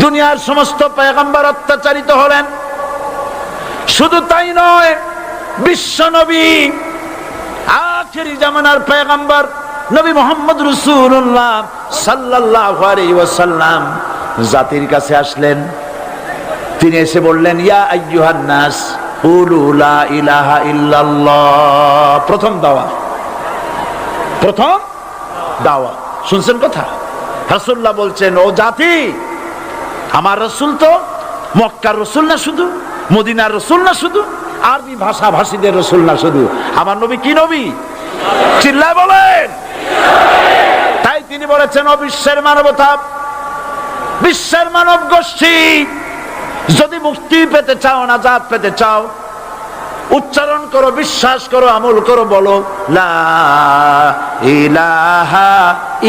দুনিয়ার সমস্ত পয়গম্বর অত্যাচারিত হলেন, শুধু তাই নয়, বিশ্ব নবী আখেরি জামানার পয়গম্বর নবী মুহাম্মদ রাসূলুল্লাহ সাল্লাল্লাহু আলাইহি ওয়াসাল্লাম জাতির কাছে আসলেন। তিনি এসে বললেন, ইয়া আইয়ুহান নাস কুলু লা ইলাহা ইল্লাল্লাহ। প্রথম দাওয়া শুনছেন কথা? রাসূলুল্লাহ বলছেন, ও জাতি, আমার রাসূল তো মক্কার রাসূল না শুধু, মদিনার রাসূল না শুধু, আরবি ভাষা ভাষীদের রাসূল না শুধু, আমার নবী কি নবী? চিল্লায় বলেন। তাই তিনি বলেছেন, ও বিশ্বের মানবতা, বিশ্বের মানব গোষ্ঠী, যদি মুক্তি পেতে চাও, নাজাত পেতে চাও, উচ্চারণ করো, বিশ্বাস করো, আমল করো, বলো লা ইলাহা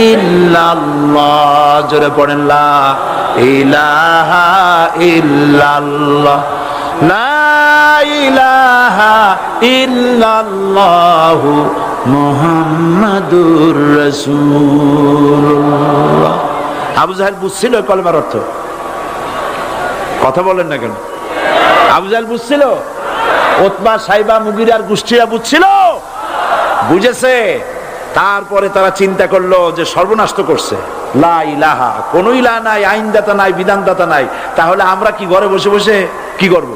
ইল্লাল্লাহ। জোরে পড়েন, লা ইলাহা ইল্লাল্লাহ, লা ইলাহা ইল্লাল্লাহু মুহাম্মাদুর রাসূলুল্লাহ। আবু জাহেল বুঝছিল কলমার অর্থ? কথা বলেন না কেন? আবু জাহেল বুঝছিল? উতবা, সাইবা, মুগিরার গোষ্ঠীরা বুঝছিল? বুঝেছে। তারপরে তারা চিন্তা করলো যে সর্বনাশ তো করছে, লা ইলাহা, কোন ইলাহ নাই, আইনদাতা নাই, বিধানদাতা নাই, তাহলে আমরা কি ঘরে বসে বসে কি করব?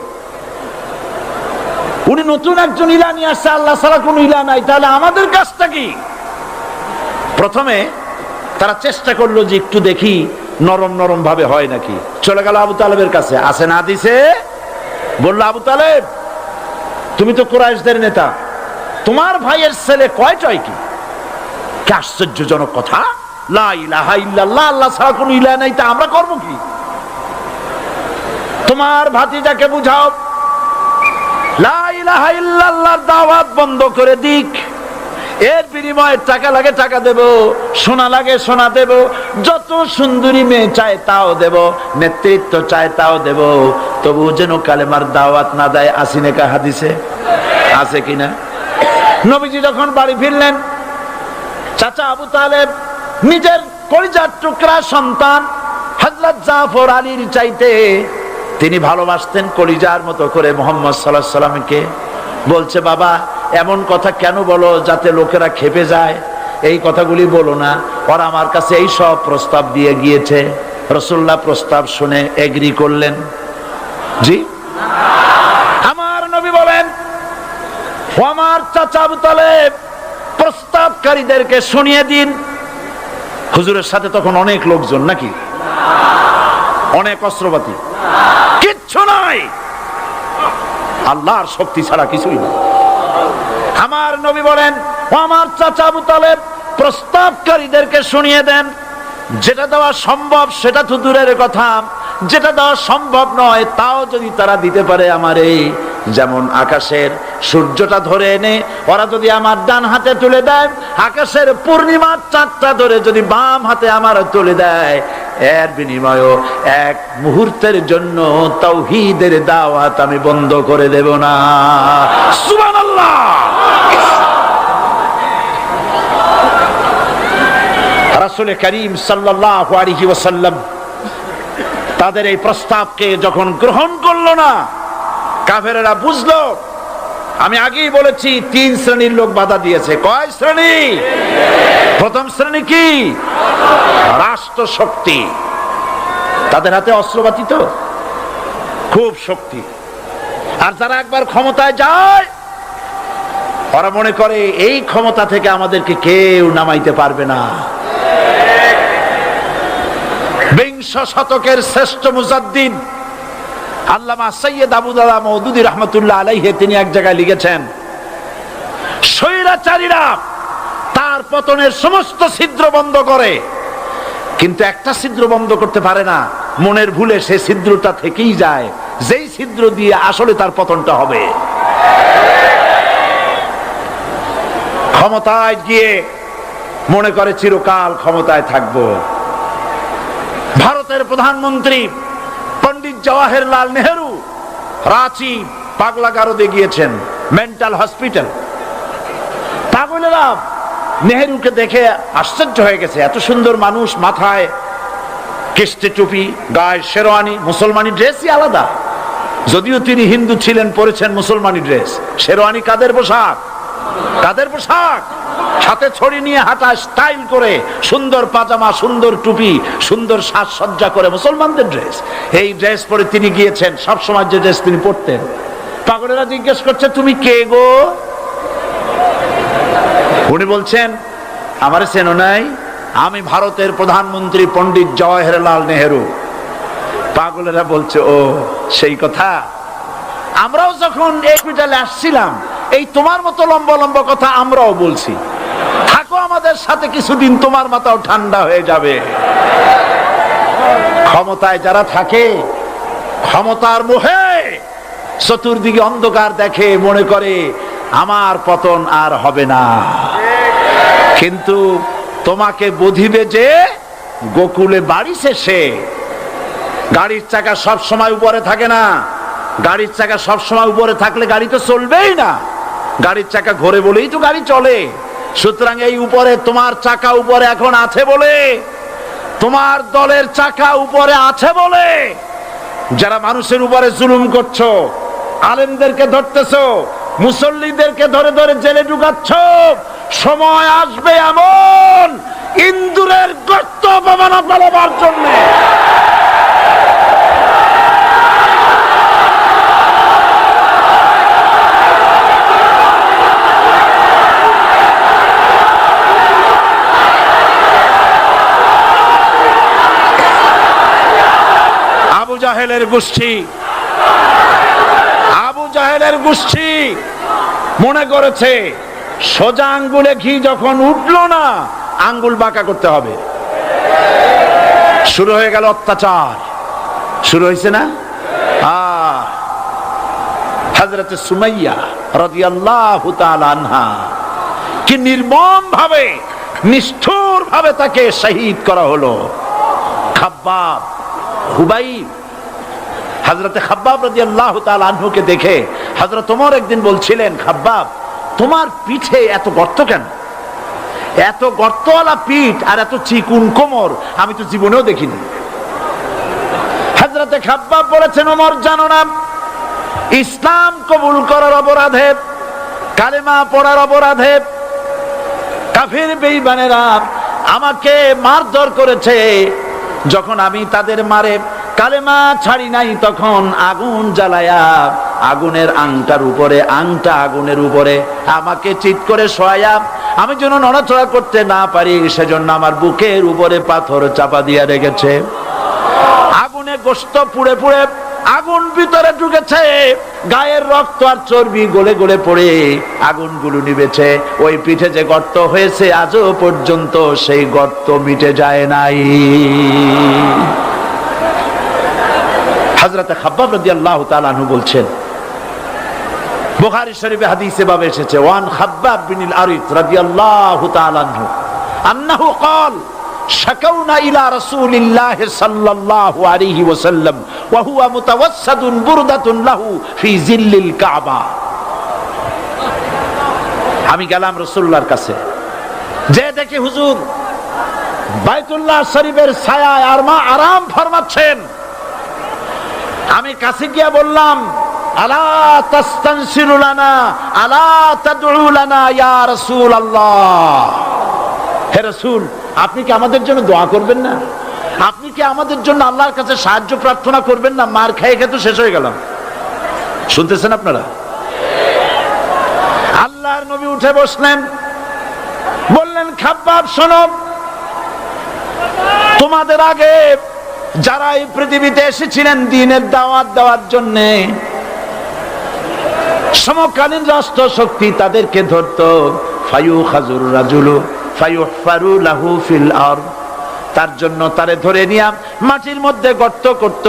উনি নতুন একজন ইলাহ নিয়ে আসছে, আল্লাহ ছাড়া কোন ইলাহ নাই, তাহলে আমাদের কাজটা কি? প্রথমে তারা চেষ্টা করলো যে একটু দেখি নরম নরম ভাবে হয় নাকি। চলে গেল আবু তালেবের কাছে, আসে না দিছে, বললো, আবু তালেব, তুমি তো কুরাইশদের নেতা, তোমার ভাইয়ের ছেলে কয়টাই কি? কি আশ্চর্যজনক কথা! লা ইলাহা ইল্লাল্লাহ, আল্লাহ ছাড়া কোনো ইলাহ নাই, তা আমরা করব কি? তোমার ভাতিজাকে বুঝাও লা ইলাহা ইল্লাল্লাহর দাওয়াত বন্ধ করে দিক, এর বিনিময়ে টাকা লাগে টাকা দেব, সোনা লাগে সোনা দেব, যত সুন্দরী মেয়ে চায় তাও দেব, নেতৃত্ব চায় তাও দেব, তবু যেন কালেমার দাওয়াত না দেয়। আসিনে কা হাদিসে আছে কিনা? নবীজি যখন বাড়ি ফিরলেন, চাচা আবু তালেব নিজের কলিজার টুকরা সন্তান হযরত জাফর আলীর চাইতে তিনি ভালোবাসতেন কলিজার মতো করে মুহাম্মদ সাল্লাল্লাহু আলাইহি সাল্লামকে। বলছে, বাবা, এমন কথা কেন বলো যাতে লোকেরা খেপে যায়? এই কথাগুলি বলো না, ওরা আমার কাছে এই সব প্রস্তাব দিয়ে গিয়েছে। রাসূলুল্লাহ প্রস্তাব শুনে এগ্রি করলেন। জি, আমার নবী বলেন, ও আমার চাচা আবু তালেব, প্রস্তাবকারীদেরকে শুনিয়ে দিন। হুজুরের সাথে তখন অনেক লোকজন নাকি? অনেক অস্ত্রপাতি? কিচ্ছু নাই, আল্লাহর শক্তি ছাড়া কিছুই না। আমার নবী বলেন, ও আমার চাচা আবু তালেব, প্রস্তাবকারীদেরকে শুনিয়ে দেন, যেটা দেওয়া সম্ভব সেটা তো দূরের কথা, যেটা দেওয়া সম্ভব নয় তাও যদি তারা দিতে পারে আমারে, যেমন আকাশের সূর্যটা ধরে এনে ওরা যদি আমার ডান হাতে তুলে দেয়, আকাশের পূর্ণিমার চাঁদটা ধরে যদি বাম হাতে আমার তুলে দেয়, এর বিনিময়ে এক মুহূর্তের জন্য তাওহীদের দাওয়াত আমি বন্ধ করে দেব না। সুবহানাল্লাহ। রাসূল করিম সাল্লাল্লাহু আলাইহি ওয়াসাল্লাম তাদের এই প্রস্তাবকে যখন গ্রহণ করলো না, কাফেরেরা বুঝলো, আমি আগেই বলেছি 3 শ্রেণীর লোক বাধা দিয়েছে। কয় শ্রেণী? প্রথম শ্রেণী কি? রাষ্ট্র শক্তি, তাদের হাতে অস্ত্রপাতি তো খুব শক্তি, আর যারা একবার ক্ষমতায় যায় ওরা মনে করে এই ক্ষমতা থেকে আমাদেরকে কেউ নামাইতে পারবে না। বিংশ শতকের শ্রেষ্ঠ মুজাদ্দিদ আল্লামা সৈয়দ আবু দাদা মওদুদী রাহমাতুল্লাহ আলাইহি তিনি এক জায়গায় লিখেছেন, স্বৈরাচারীরা তার পতনের সমস্ত ছিদ্র বন্ধ করে, কিন্তু একটা ছিদ্র বন্ধ করতে পারে না, মনের ভুলে সে ছিদ্রটা থেকেই যায়, যেই ছিদ্র দিয়ে আসলে তার পতনটা হবে। ক্ষমতায় গিয়ে মনে করে চিরকাল ক্ষমতায় থাকবো। ভারতের প্রধানমন্ত্রী পণ্ডিত জওয়াহরলাল নেহেরু রাঁচি পাগলাগারদে গিয়েছেন, মেন্টাল হসপিটাল। পাগলেরা নেহেরুকে দেখে আশ্চর্য হয়ে গেছে, এত সুন্দর মানুষ, মাথায় কিস্তি টুপি, গায়ে শেরওয়ানি, মুসলমানি ড্রেসই আলাদা। যদিও তিনি হিন্দু ছিলেন, পরেছেন মুসলমানি ড্রেস। শেরওয়ানি কাদের পোশাক? কাদের পোশাক? সাথে ছড়ি নিয়ে হাঁটা, স্টাইল করে, সুন্দর পাজামা, সুন্দর টুপি, সুন্দর সাজসজ্জা করে মুসলমানদের ড্রেস। এই ড্রেস পরে তিনি গিয়েছেন। সব সময় যে ড্রেস তিনি পরতেন। পাগলেরা জিজ্ঞেস করছে, তুমি কে গো? উনি বলছেন, আমারে চেনো নাই? আমি ভারতের প্রধানমন্ত্রী পণ্ডিত জওহরলাল নেহেরু। পাগলেরা বলছে, ও সেই কথা। আমরাও যখন এই হসপিটালে আসছিলাম, এই তোমার মতো লম্বা লম্বা কথা আমরাও বলছি। থাকো আমাদের সাথে কিছুদিন, তোমার মাথাও ঠান্ডা হয়ে যাবে। ক্ষমতায় যারা থাকে, ক্ষমতার মোহে চতুর্দিকে অন্ধকার দেখে, মনে করে আমার পতন আর হবে না। কিন্তু তোমাকে বুঝিবে যে গোকুলে বাড়ি শেষে। গাড়ির চাকা সব সময় উপরে থাকে না। গাড়ির চাকা সব সময় উপরে থাকলে গাড়ি তো চলবেই না। গাড়ির চাকা ঘোরে বলেই তো গাড়ি চলে। সুতরাং এই উপরে, তোমার চাকা উপরে এখন আছে বলে, তোমার দলের চাকা উপরে আছে বলে যারা মানুষের উপরে জুলুম করছো, আলেমদেরকে ধরতেছো, মুসল্লিদেরকে ধরে ধরে জেলে ঢুকাচ্ছ, সময় আসবে এমন ইন্দুরের গর্ত অপমানা পালাবার জন্য। আবু জাহেলের গোষ্ঠী, আবু জাহেলের গোষ্ঠী মনে করেছে সোজা আঙ্গুলে ঘি যখন উঠলো না, আঙ্গুল বাঁকা করতে হবে। শুরু হয়ে গেল অত্যাচার। শুরু হয়েছে না? হযরত সুমাইয়া রাদিয়াল্লাহু তাআলা আনহা কি নির্মম ভাবে, নিষ্ঠুর ভাবে তাকে শহীদ করা হলো। খাব্বাব, হুবাইব, হযরত খাব্বাব রাদিয়াল্লাহু তাআলা আনহুকে দেখে হযরত ওমর একদিন বলছিলেন, খাব্বাব তোমার পিঠে এত গর্ত কেন? এত গর্তওয়ালা পিঠ আর এত চিকুন কোমর আমি তো জীবনেও দেখিনি। হযরত খাব্বাব বলেছেন, ওমর জানো না, ইসলাম কবুল করার অপরাধে, কালেমা পড়ার অপরাধে কাফির বেঈমানেরা আমাকে মারধর করেছে। যখন আমি তাদের মারে কালেমা ছাড়ি নাই, তখন আগুন জ্বালায়া আগুনের আংটার উপরে, আংটা আগুনের উপরে আমাকে চিৎ করে শোয়ায়া, আমি যেন নড়াচড়া করতে না পারি সেজন্য আমার বুকের উপরে পাথর চাপা দিয়া রেখেছে। আগুনে গোশত পুড়ে পুড়ে আগুন ভিতরে ঢুকেছে, গায়ের রক্ত আর চর্বি গলে গলে পড়ে আগুনগুলো নিভেছে। ওই পিঠে যে গর্ত হয়েছে আজও পর্যন্ত সেই গর্ত মিটে যায় নাই। হযরত খাব্বাব রাদিয়াল্লাহু তাআলা আনহু বলছেন, বুখারী শরীফে হাদিসে ভাবে এসেছে, ওয়ান খাব্বাব বিন আরিত রাদিয়াল্লাহু তাআলা আনহু আন্নাহু قال শাকাউনা ইলা রাসূলিল্লাহি সাল্লাল্লাহু আলাইহি ওয়াসাল্লাম ওয়া হুয়া মুতাওয়াসসাদুন বুরদাতুন লাহু ফি জিল্লিল কাবা। আমি গেলাম রাসূলুল্লাহর কাছে, যে দেখি হুজুর বাইতুল্লাহ শরীফের ছায়ায় আরাম ফরমাচ্ছেন। আমি কাছে গিয়ে বললাম, আলা তাস্তানসিরু লানা, আলা তাদউ লানা ইয়া রাসূলুল্লাহ। হে রাসূল, আপনি কি আমাদের জন্য দোয়া করবেন না? আপনি কি আমাদের জন্য আল্লাহর কাছে সাহায্য প্রার্থনা করবেন না? মার খেয়ে খেয়ে তো শেষ হয়ে গেলাম। শুনতেছেন আপনারা? আল্লাহর নবী উঠে বসলেন, বললেন, খাব্বাব শোনো, তোমাদের আগে যারা এই পৃথিবীতে এসেছিলেন দ্বীনের দাওয়াত দেওয়ার জন্য, সমকালীন রাষ্ট্র শক্তি তাদেরকে ধরত, ফায়ুখাজুর রাজুলু ফায়ুহফারু লাহু ফিল আরদ, তার জন্য তারে ধরে নিয়া মাটির মধ্যে গর্ত করত,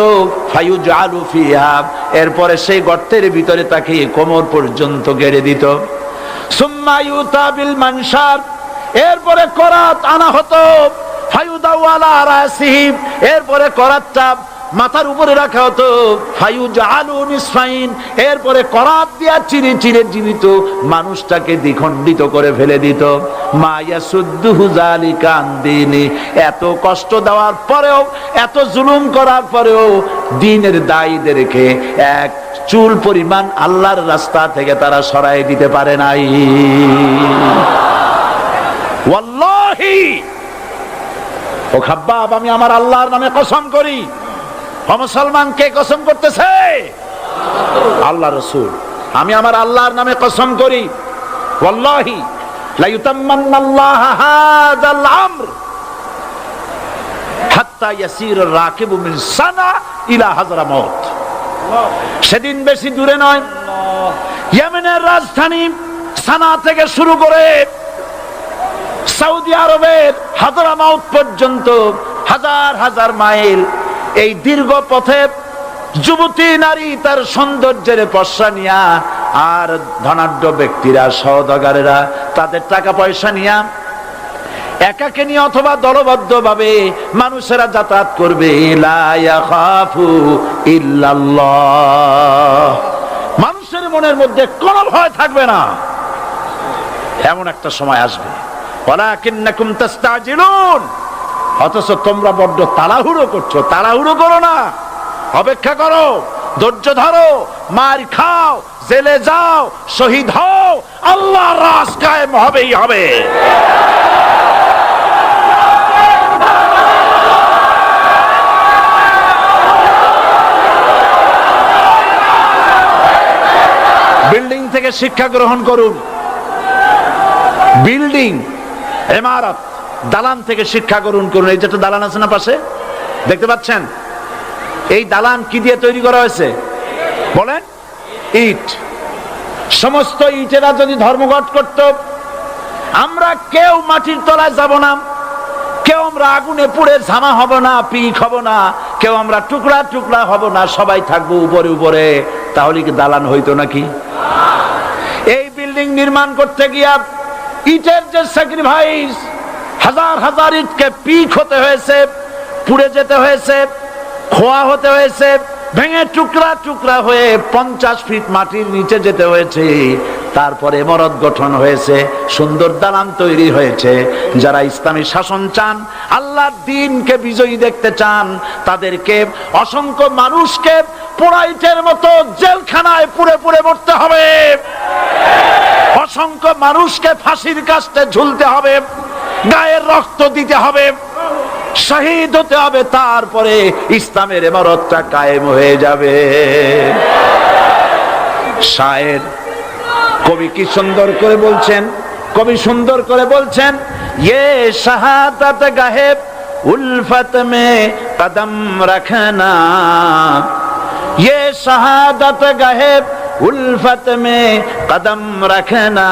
ফায়ুজআলু ফিহা, এরপরে সেই গর্তের ভিতরে তাকে কোমর পর্যন্ত গেড়ে দিত। সুম্মা ইউতা বিল মানশার, এরপরে করাত আনা হতো, ফায়ুদাউ আলা রাসিহি, এরপরে করাতটা মাথার উপরে রাখা হতো, ফায়ুজআলু নিসফাইন, এরপরে করাত দিয়া চিরে চিরে জীবিত মানুষটাকে দ্বিখণ্ডিত করে ফেলে দিত। মা ইয়াসুদ্দুহু যালিকা আন দীনি, এত কষ্ট দেওয়ার পরেও, এত জুলুম করার পরেও দ্বীনের দায়ীদেরকে এক চুল পরিমাণ আল্লাহর রাস্তা থেকে তারা সরাই দিতে পারে নাই। ওয়াল্লাহি, ও খাব্বাব, আমি আমার আল্লাহর নামে কসম করি। ও মুসলমান, কে কসম করতেছে? আল্লাহ রাসূল। আমি আমার আল্লাহর নামে কসম করি, ওয়াল্লাহি লা ইউতাম্মান্নাল্লাহু হাযাল আমর হাত্তা ইয়াসির রাকিবু মিন সানা ইলা হাজরামাউত। সেদিন বেশি দূরে নয়, ইয়েমেনের রাজধানী সানা থেকে শুরু করে সৌদি আরবের হাজরামাউত পর্যন্ত হাজার হাজার মাইল, এই দীর্ঘ পথে যুবতী নারী তার সৌন্দর্যের পশ্চা নিয়া, আর ধনাঢ্য ব্যক্তিরা, সওদাগরেরা তাদের টাকা পয়সা নিয়া একাকে নিয়ে অথবা দলবদ্ধ ভাবে মানুষেরা যাতায়াত করবে। লা ইয়াখাফু ইল্লাল্লাহ, মানুষের মনের মধ্যে কোনো ভয় থাকবে না। এমন একটা সময় আসবে, ওয়ালাকিন্নাকুম তাস্তাজিলুন, অথচ তোমরা বড্ড তাড়াহুড়ো করছো। তাড়াহুড়ো করো না, অপেক্ষা করো, ধৈর্য ধরো, মার খাও, জেলে যাও, শহীদ হও, আল্লাহর রাজ কায়েম হবেই হবে। বিল্ডিং থেকে শিক্ষা গ্রহণ করুন। বিল্ডিং, ইমারত, দালান থেকে শিক্ষা গ্রহণ করুন। এই যেটা দালান আছে না পাশে, দেখতে পাচ্ছেন? এই দালান কি দিয়ে তৈরি করা হয়েছে বলেন? ইট। সমস্ত ইটেরা যদি ধর্মঘট করত, আমরা কেউ মাটির তলায় যাব না, কেউ আমরা আগুনে পুড়ে ঝামা হব না, পিক হব না, কেউ আমরা টুকরা টুকরা হব না, সবাই থাকবো উপরে উপরে, তাহলে কি দালান হইতো নাকি? এই বিল্ডিং নির্মাণ করতে গিয়া ইটের যে স্যাক্রিফাইস, হাজার হাজার ইটকে পিক হতে হয়েছে, পুড়ে যেতে হয়েছে, খোয়া হতে হয়েছে, ভেঙে টুকরা টুকরা হয়ে 50 ফিট মাটির নিচে যেতে হয়েছে, তারপরে ইমারত গঠন হয়েছে, সুন্দর দালান তৈরি হয়েছে। যারা ইসলামী শাসন চান, আল্লাহর দ্বীনকে বিজয়ী দেখতে চান, তাদেরকে অসংখ্য মানুষকে পোড়াইটের মতো জেলখানায় পুড়ে পুড়ে মরতে হবে, অসংখ্য মানুষকে ফাঁসির কাস্টে ঝুলতে হবে, গায়ের রক্ত দিতে হবে, শহীদ হতে হবে, তারপরে ইসলামের ইমারতটা কায়েম হয়ে যাবে। শায়ের, কবি কি সুন্দর করে বলছেন, কবি সুন্দর করে বলছেন, ये शहादत गाहे उल्फत में कदम रखना, ये शहादत गाहे उल्फत में कदम रखना,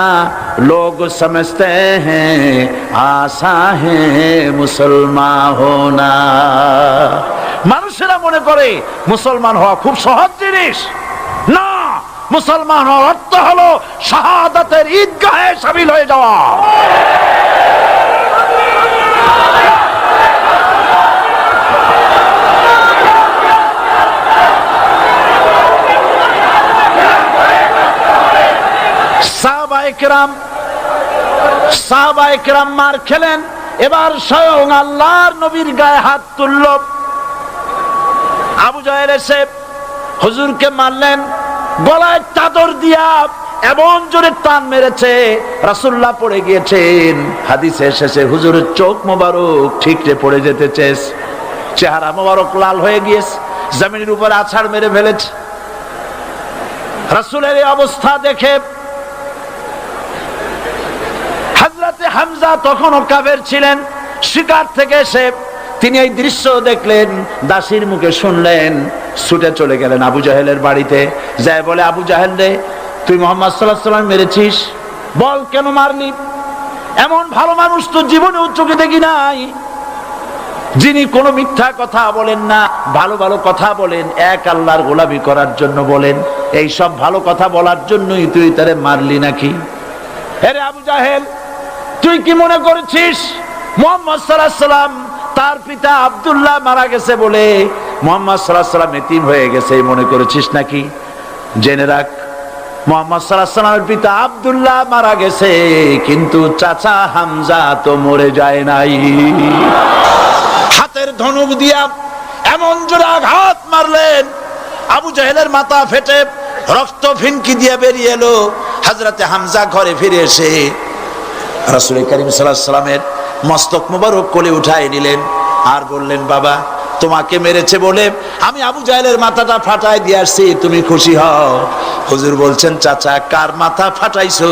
लोग समझते हैं आसा है मुसलमान होना। মানুষেরা মনে করে মুসলমান হওয়া খুব সহজ জিনিস। না, মুসলমান হওয়ার অর্থ হলো শাহাদাতের ঈদগাহে শামিল হয়ে যাওয়া। সাহাবায়ে কেরাম মার খেলেন, এবার স্বয়ং আল্লাহর নবীর গায়ে হাত তুলল। আবু জাহেল এসে হুজুরকে মারলেন, গলায় চাদর দিয়া এমন জোরে টান মেরেছে, রাসূলুল্লাহ পড়ে গিয়েছেন। হাদিসে এসেছে হুজুরের চোখ মোবারক ঠিকরে পড়ে যেতেছে, চেহারা মোবারক লাল হয়ে গিয়েছে, জমিনের উপর আছাড় মেরে ফেলেছে। রাসূলের এই অবস্থা দেখে হযরতে হামজা তখনও কাফের ছিলেন, শিকার থেকে এসে তিনি এই দৃশ্য দেখলেন, দাসীর মুখে শুনলেন, ছুটে চলে গেলেন আবু জাহেলের বাড়িতে। যায় বলে, আবু জাহেল রে, তুই মুহাম্মদ সাল্লাল্লাহু আলাইহি ওয়াসাল্লাম মেরেছিস, বল কেন মারলি? এমন ভালো মানুষ তো জীবনে চোখে দেখি নাই, যিনি কোনো মিথ্যা কথা বলেন না, ভালো ভালো কথা বলেন, এক আল্লাহর গোলামি করার জন্য বলেন। এই সব ভালো কথা বলার জন্যই তুই তারে মারলি নাকি? আরে আবু জাহেল, তুই কি মনে করেছিস মুহাম্মদ সাল্লাল্লাহু আলাইহি ওয়াসাল্লাম তার পিতা আব্দুল্লাহ মারা গেছে বলে মুহাম্মদ সাল্লাল্লাহু আলাইহি ওয়াসাল্লাম এতিম হয়ে গেছে মনে করেছিস নাকি? জেনে রাখ, মুহাম্মদ সাল্লাল্লাহু আলাইহি ওয়াসাল্লামের পিতা আব্দুল্লাহ মারা গেছে, কিন্তু চাচা হামজা তো মরে যায় নাই। হাতের ধনুক দিয়া এমন জোরে আঘাত মারলেন, আবু জাহেলের মাথা ফেটে রক্ত ফিনকি দিয়ে বেরিয়ে এলো। হযরতে হামজা ঘরে ফিরে এসে রাসূল করিম সাল্লাল্লাহু আলাইহি ওয়াসাল্লামের মস্তক মোবারক কোলে উঠায় নিলেন আর বললেন, বাবা তোমাকে মেরেছে বলে আমি আবু জাহেলের মাথাটা ফাটাই দিয়ে আসছি, তুমি খুশি হও। হুজুর বলছেন, চাচা কার মাথা ফাটাইছো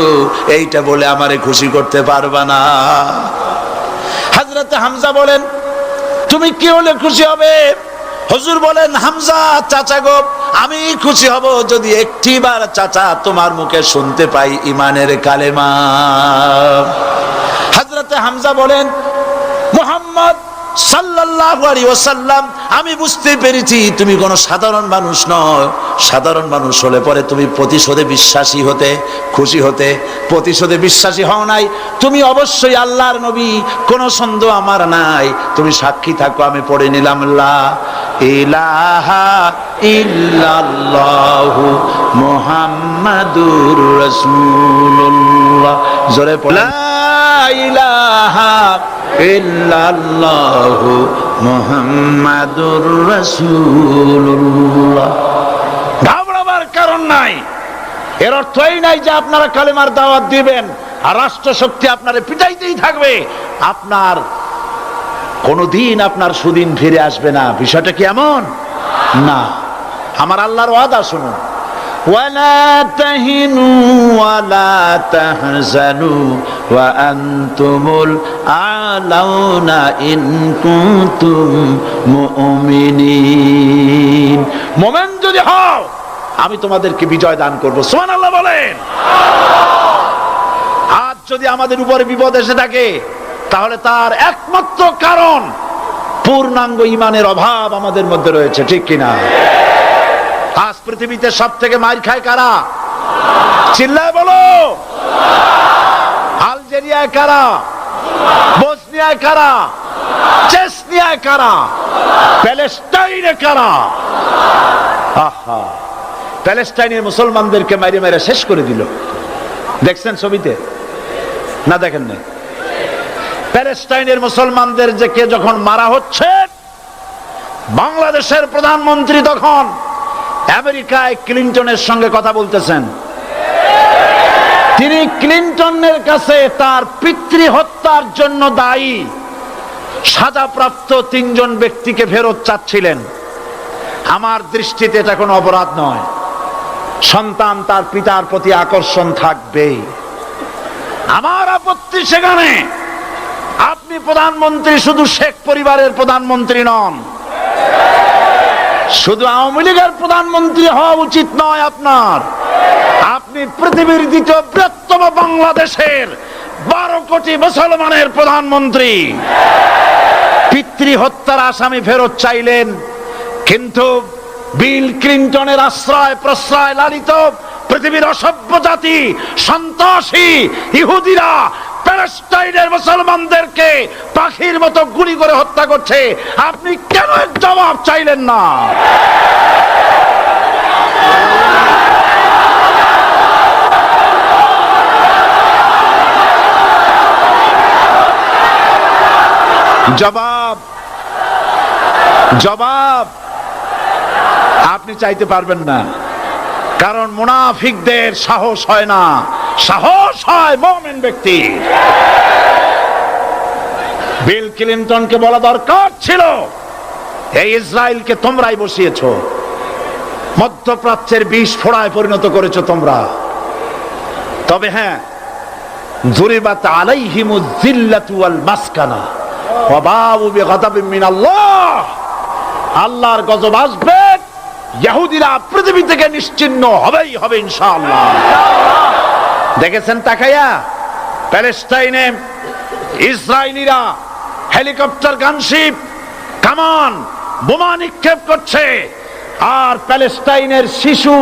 এইটা বলে আমারে খুশি করতে পারবা না। হযরতে হামজা বলেন, তুমি কি হলে খুশি হবে? হুজুর বলেন, হামজা চাচা গো, আমি খুশি হব যদি একটিবার চাচা তোমার মুখে শুনতে পাই ঈমানের কালেমা। হযরতে হামজা বলেন, মুহাম্মদ সাল্লাল্লাহু আলাইহি ওয়াসাল্লাম, আমি বুঝতে পেরেছি তুমি কোনো সাধারণ মানুষ নও। সাধারণ মানুষ হলে পরে তুমি প্রতিশোধে বিশ্বাসী হতে, খুশি হতে। প্রতিশোধে বিশ্বাসী হও নাই, তুমি অবশ্যই আল্লাহর নবী, কোনো সন্দেহ আমার নাই। তুমি সাক্ষী থাকো, আমি পড়ে নিলাম, লা ইলাহা ইল্লাল্লাহু মুহাম্মাদুর রাসূলুল্লাহ। জোরে পড়ে, লা ইলাহা ইল্লাল্লাহু মুহাম্মাদুর রাসূলুল্লাহ। ঘাবড়াবার কারণ নাই। এর অর্থ এই নাই যে আপনারা কালেমার দাওয়াত দিবেন আর রাষ্ট্রশক্তি আপনারে পিটাইতেই থাকবে, আপনার কোনদিন আপনার সুদিন ফিরে আসবে না। বিষয়টা কি এমন না। আমার আল্লাহর ওয়াদা শুনুন, ওয়ালা তাহিনু ওয়ালা তাহজানু ওয়া আনতুমুল আলাউনা ইন কুনতুম মুমিনিন। মুমিন যদি হও আমি তোমাদেরকে বিজয় দান করব। সুবহানাল্লাহ বলেন। আজ যদি আমাদের উপরে বিপদ এসে থাকে তাহলে তার একমাত্র কারণ পূর্ণাঙ্গ ঈমানের অভাব আমাদের মধ্যে রয়েছে, ঠিক কিনা? আজ পৃথিবীতে সব থেকে মার খায় কারা? চিল্লায় বলো। আলজেরিয়ায় কারা? বসনিয়ায় কারা? চেচনিয়ায় কারা? প্যালেস্টাইনে কারা? আহা, প্যালেস্টাইনের মুসলমানদেরকে মাইরে মাইরে শেষ করে দিল। দেখছেন ছবিতে না? দেখেন না? প্যালেস্টাইনের মুসলমানদের যে কে যখন মারা হচ্ছে, বাংলাদেশের প্রধানমন্ত্রী তখন আমেরিকায় ক্লিনটনের সঙ্গে কথা বলতেছেন। তিনি ক্লিনটনের কাছে তার পিতৃ হত্যার জন্য দায়ী সাজাপ্রাপ্ত 3 জন ব্যক্তিকে ফেরত চাচ্ছিলেন। আমার দৃষ্টিতে এটা কোনো অপরাধ নয়। সন্তান তার পিতার প্রতি আকর্ষণ থাকবেই। আমার আপত্তি সেখানে আপনি প্রধানমন্ত্রী শুধু শেখ পরিবারের প্রধানমন্ত্রী নন, শুধু আওয়ামী লীগের প্রধানমন্ত্রী হওয়া উচিত নয় আপনার। আপনি পৃথিবীর দ্বিতীয় বৃহত্তম বাংলাদেশের 12 কোটি মুসলমানের প্রধানমন্ত্রী। পিতৃ হত্যার আসামি ফেরত চাইলেন, কিন্তু বিল ক্লিনটনের আশ্রয় প্রশ্রয় লালিত পৃথিবীর অসভ্য জাতি সন্ত্রাসী ইহুদিরা প্যালেস্টাইনের মুসলমানদেরকে পাখির মতো গুলি করে হত্যা করছে। আপনি কেন এর জবাব চাইলেন না? জবাব জবাব আপনি চাইতে পারবেন না, কারণ মুনাফিকদের সাহস হয় না, সাহস হয় মুমিন ব্যক্তি। বিল ক্লিনটনকে বলা দরকার ছিল, এই ইসরায়েলকে তোমরাই বসিয়েছো, মধ্যপ্রাচ্যের বিষ ফোড়ায় পরিণত করেছো তোমরা। তবে হ্যাঁ, যুরিবাত আলাইহিমুয যিল্লাতু ওয়াল মাসকানা ওয়া বাউ বিগাদাবিন মিনাল্লাহ। আল্লাহর গজব আসবে, ইহুদিরা পৃথিবী থেকে নিশ্চিহ্ন হবেই হবে ইনশাআল্লাহ। দেখেছেন তাকায়া প্যালেস্টাইনে ইসরায়েলিরা হেলিকপ্টার, গানশিপ, কামান, বোমা নিক্ষেপ করছে, আর প্যালেস্টাইনের শিশু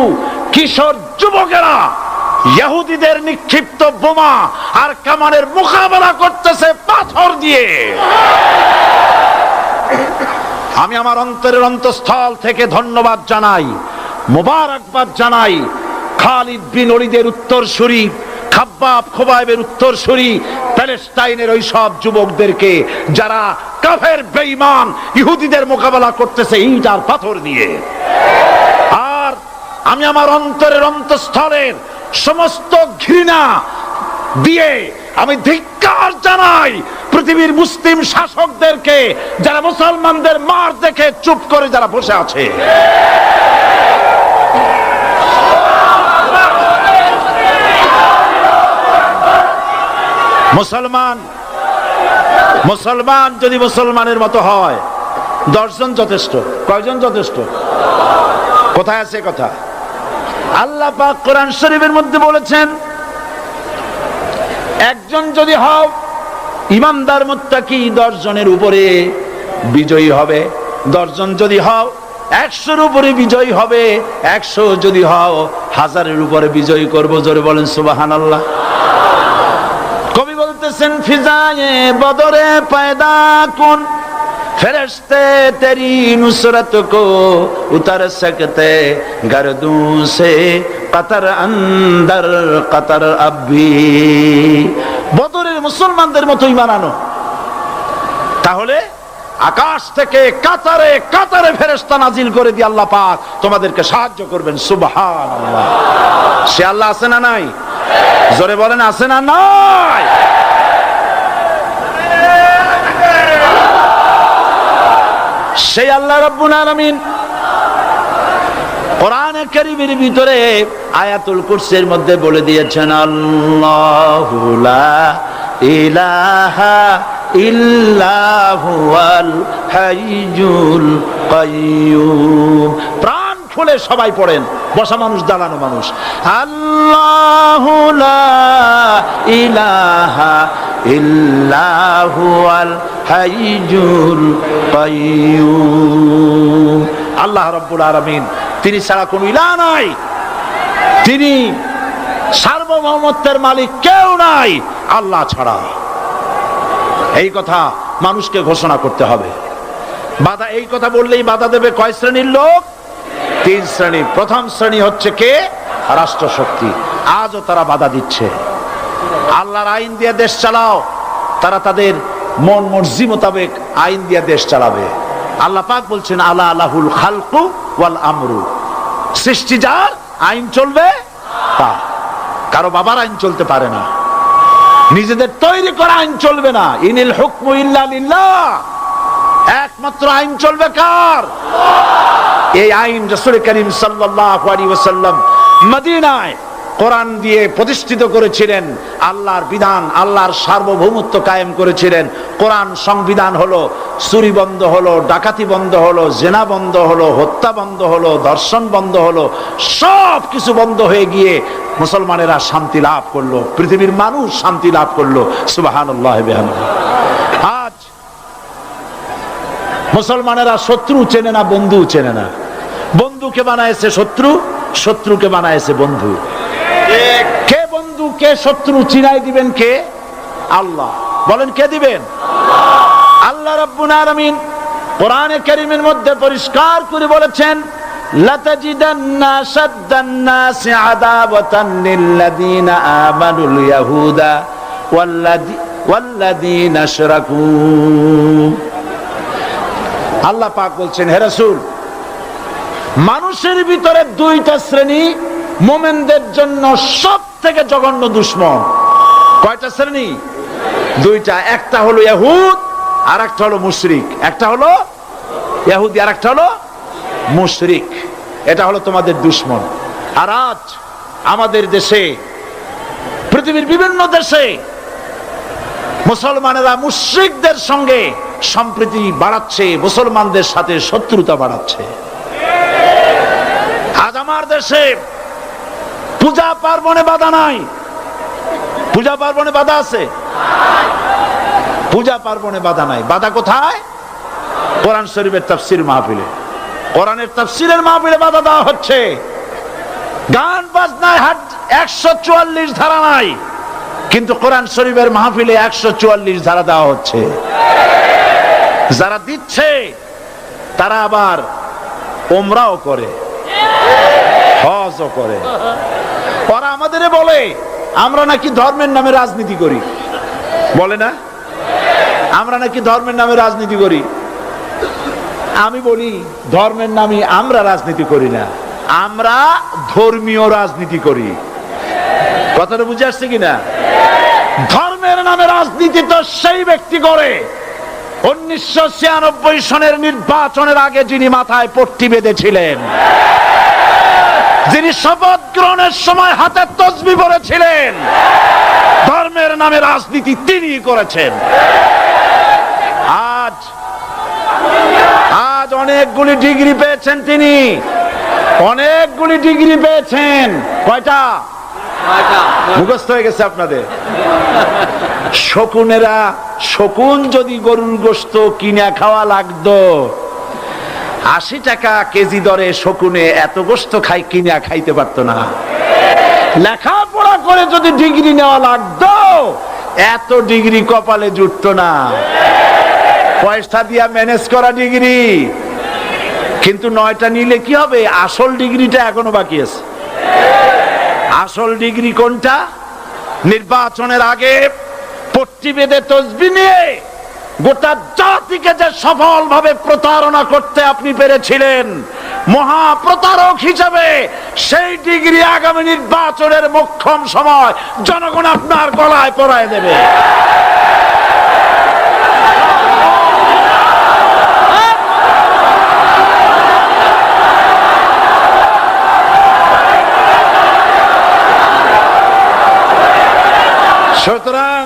কিশোর যুবকেরা ইহুদিদের নিক্ষিপ্ত বোমা আর কামানের মোকাবেলা করতেছে পাথর দিয়ে। আমি আমার অন্তরের অন্তঃস্থল থেকে ধন্যবাদ জানাই, মোবারকবাদ জানাই খালিদ বিন ওলীদের উত্তরসূরি, খাব্বাব খোবাইবের উত্তরসূরি প্যালেস্টাইনের ওই সব যুবকদেরকে যারা কাফের বেঈমান ইহুদিদের মোকাবেলা করতেছে ইট আর পাথর দিয়ে। আর আমি আমার অন্তরের অন্তঃস্থলের সমস্ত ঘৃণা দিয়ে আমি ধিক্কার জানাই পৃথিবীর মুসলিম শাসকদেরকে, যারা মুসলমানদের মার দেখে চুপ করে যারা বসে আছে। মুসলমান যদি মুসলমানের মতো হয় 10 জন যথেষ্ট। কয়জন যথেষ্ট? কোথায় আছে কথা? আল্লাহ পাক কোরআন শরীফের মধ্যে বলেছেন, একজন যদি হও ইমানদার মুত্তাকি 10 জনের উপরে বিজয়ী হবে। 10 জন যদি হও 100-এর উপরে বিজয়ী হবে। 100 যদি হও 1000-এর উপরে বিজয়ী করব। জোরে বলেন সুবহানাল্লাহ। কবি বলতেছেন, ফিজায়ে বদরে পয়দা কুন ফেরেশতে তেরি নুসরত কো উতার সকতে গর্দুঁ সে কতর আন্দর কতর আবি। বদরের মুসলমানদের মতো ঈমান আনো, তাহলে আকাশ থেকে কাতারে কাতারে ফেরেশতা নাজিল করে দিয়ে আল্লাহ পাক তোমাদেরকে সাহায্য করবেন। সুবহানাল্লাহ। সে আল্লাহ আছে না নাই? জোরে বলেন আছে না নাই? সেই আল্লাহ রাব্বুল আলামিন কোরআনে কারীমের ভিতরে আয়াতুল কুরসির মধ্যে বলে দিয়েছেন, আল্লাহু লা ইলাহা ইল্লা হুয়াল হাইয়ুল কাইয়্যুম। প্রাণ খুলে সবাই পড়েন, বসা মানুষ দাঁড়ানো মানুষ। আল্লাহু লা ইলাহা ইল্লা হুয়াল হাইয়ুল কাইয়্যুম। আল্লাহ রাব্বুল আলামিন, তিনি ছাড়া কোনো ইলাহ নাই, তিনি সার্বভৌমত্বের মালিক কেউ নাই আল্লাহ ছাড়া। এই কথা মানুষকে ঘোষণা করতে হবে। বাধা, এই কথা বললেই বাধা দেবে কয় শ্রেণীর লোক? 3 শ্রেণী। প্রথম শ্রেণী হচ্ছে কে? রাষ্ট্রশক্তি। আজও তারা বাধা দিচ্ছে। আল্লাহর আইন দিয়ে দেশ চালাও, তারা তাদের মন মর্জি মোতাবেক আইন দিয়ে দেশ চালাবে। আল্লাহ পাক বলছেন, আলা লাহুল খালকু ওয়াল আমরু। সৃষ্টি যার, আইন চলবে তার। কারো বাবার আইন চলতে পারে না, নিজেদের তৈরি করা আইন চলবে না। ইনিল হুকমু ইল্লা লিল্লাহ। একমাত্র আইন চলবে কার? এই আইন রাসূল করিম সাল্লাল্লাহু আলাইহি ওয়াসাল্লাম মদিনায় কোরআন দিয়ে প্রতিষ্ঠিত করেছিলেন। আল্লাহর বিধান, আল্লাহর সার্বভৌমত্ব কায়েম করেছিলেন। কোরআন সংবিধান হলো, চুরি বন্ধ হলো, ডাকাতি বন্ধ হলো, জেনা বন্ধ হলো, হত্যা বন্ধ হলো, ধর্ষণ বন্ধ হলো, সব কিছু বন্ধ হয়ে গিয়ে মুসলমানেরা শান্তি লাভ করলো, পৃথিবীর মানুষ শান্তি লাভ করলো। সুবহানাল্লাহ বিহামদিহি। আজ মুসলমানেরা শত্রু চেনে না, বন্ধু চেনে না। বন্ধুকে বানায়েছে শত্রু, শত্রুকে বানায়েছে বন্ধু। কে বন্ধু কে শত্রু চিনাই দিবেন কে? আল্লাহ। বলেন কে দিবেন? আল্লাহ রাব্বুল আলামিন কোরআনে কারীমের মধ্যে পরিষ্কার করে বলেছেন, লাতাজিদান্না শাদ্দান নাসি আদাওয়াতান লিল্লাযীনা আমানুল ইয়াহুদা ওয়াল্লাযীনা আশরাকু। আল্লাহ পাক বলছেন, হে রাসূল, মানুষের ভিতরে 2টা শ্রেণী মুমিনদের জন্য সবথেকে জঘন্য দুশমন। কয়টা শ্রেণী? 2টা। একটা হলো ইহুদ, আর একটা হলো মুশরিক। একটা হলো ইহুদি, আর একটা হলো মুশরিক। এটা হলো তোমাদের দুশমন। আর আজ আমাদের দেশে, পৃথিবীর বিভিন্ন দেশে মুসলমানেরা মুশরিকদের সঙ্গে সম্প্রীতি বাড়াচ্ছে, মুসলমানদের সাথে শত্রুতা বাড়াচ্ছে। আজ আমার দেশে পূজা পার্বণে বাধা নাই। পূজা পার্বণে বাধা আছে? পূজা পার্বণে বাধা নাই। বাধা কোথায়? কোরআন শরীফের তাফসীর মাহফিলে। কোরআনের তাফসীরের মাহফিলে বাধা দেওয়া হচ্ছে। গান বাজনায় 144 ধারা নাই, কিন্তু কোরআন শরীফের মাহফিলে 144 ধারা দেওয়া হচ্ছে। যারা দিচ্ছে তারা আবার ওমরাও করে, হজও করে। ওরা আমাদের বলে আমরা নাকি ধর্মের নামে রাজনীতি করি, বলে না? আমরা নাকি ধর্মের নামে রাজনীতি করি। আমি বলি ধর্মের নামে আমরা রাজনীতি করি না, আমরা ধর্মীয় রাজনীতি করি। কথাটা বুঝে আসছে কিনা? ধর্মের নামে রাজনীতি তো সেই ব্যক্তি করে 1996 সনের নির্বাচনের আগে যিনি মাথায় পট্টি বেঁধেছিলেন, যিনি শপথ গ্রহণের সময় হাতে তসবিহ পড়েছিলেন, ধর্মের নামে রাজনীতি তিনি করেছেন। আজ অনেকগুলি ডিগ্রি পেয়েছেন তিনি, অনেকগুলি ডিগ্রি পেয়েছেন। কয়টা? মুখস্থ হয়ে গেছে আপনাদের। শকুনেরা, শকুন যদি গরুর গোশত কিনে খাওয়া লাগতো 80 টাকা কেজি দরে, শকুনে এত গোশত কিনে খাইতে পারতো না। লেখাপড়া করে যদি ডিগ্রি নেওয়া লাগতো এত ডিগ্রি কপালে জুটতো না, পয়সা দিয়া ম্যানেজ করা ডিগ্রি। কিন্তু 9টা নিলে কি হবে? আসল ডিগ্রিটা এখনো বাকি আছে। আসল ডিগ্রি কোনটা? নির্বাচনের আগে পট্টি বেঁধে তসবিহ নিয়ে গোটা জাতিকে যে সফলভাবে প্রতারণা করতে আপনি পেরেছিলেন মহা প্রতারক হিসেবে, সেই ডিগ্রি আগামী নির্বাচনের মোক্ষম সময় জনগণ আপনার গলায় পরায় দেবে। সুতরাং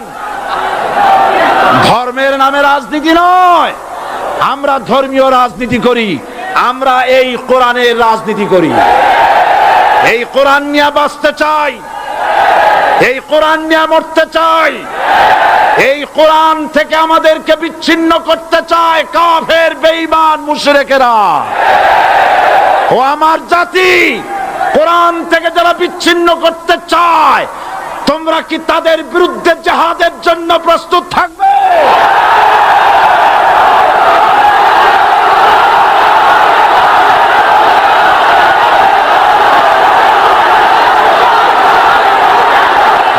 ধর্মের নামে রাজনীতি নয়, আমরা ধর্মীয় রাজনীতি করি, আমরা এই কোরআনের রাজনীতি করি। এই কোরআন নিয়ে বাঁচতে চাই, এই কোরআন নিয়ে মরতে চাই। এই কোরআন থেকে আমাদেরকে বিচ্ছিন্ন করতে চায় কাফের, বেঈমান, মুশরিকেরা। ও আমার জাতি, কোরআন থেকে যারা বিচ্ছিন্ন করতে চায়, তোমরা কি তাদের বিরুদ্ধে জিহাদের জন্য প্রস্তুত থাকবে?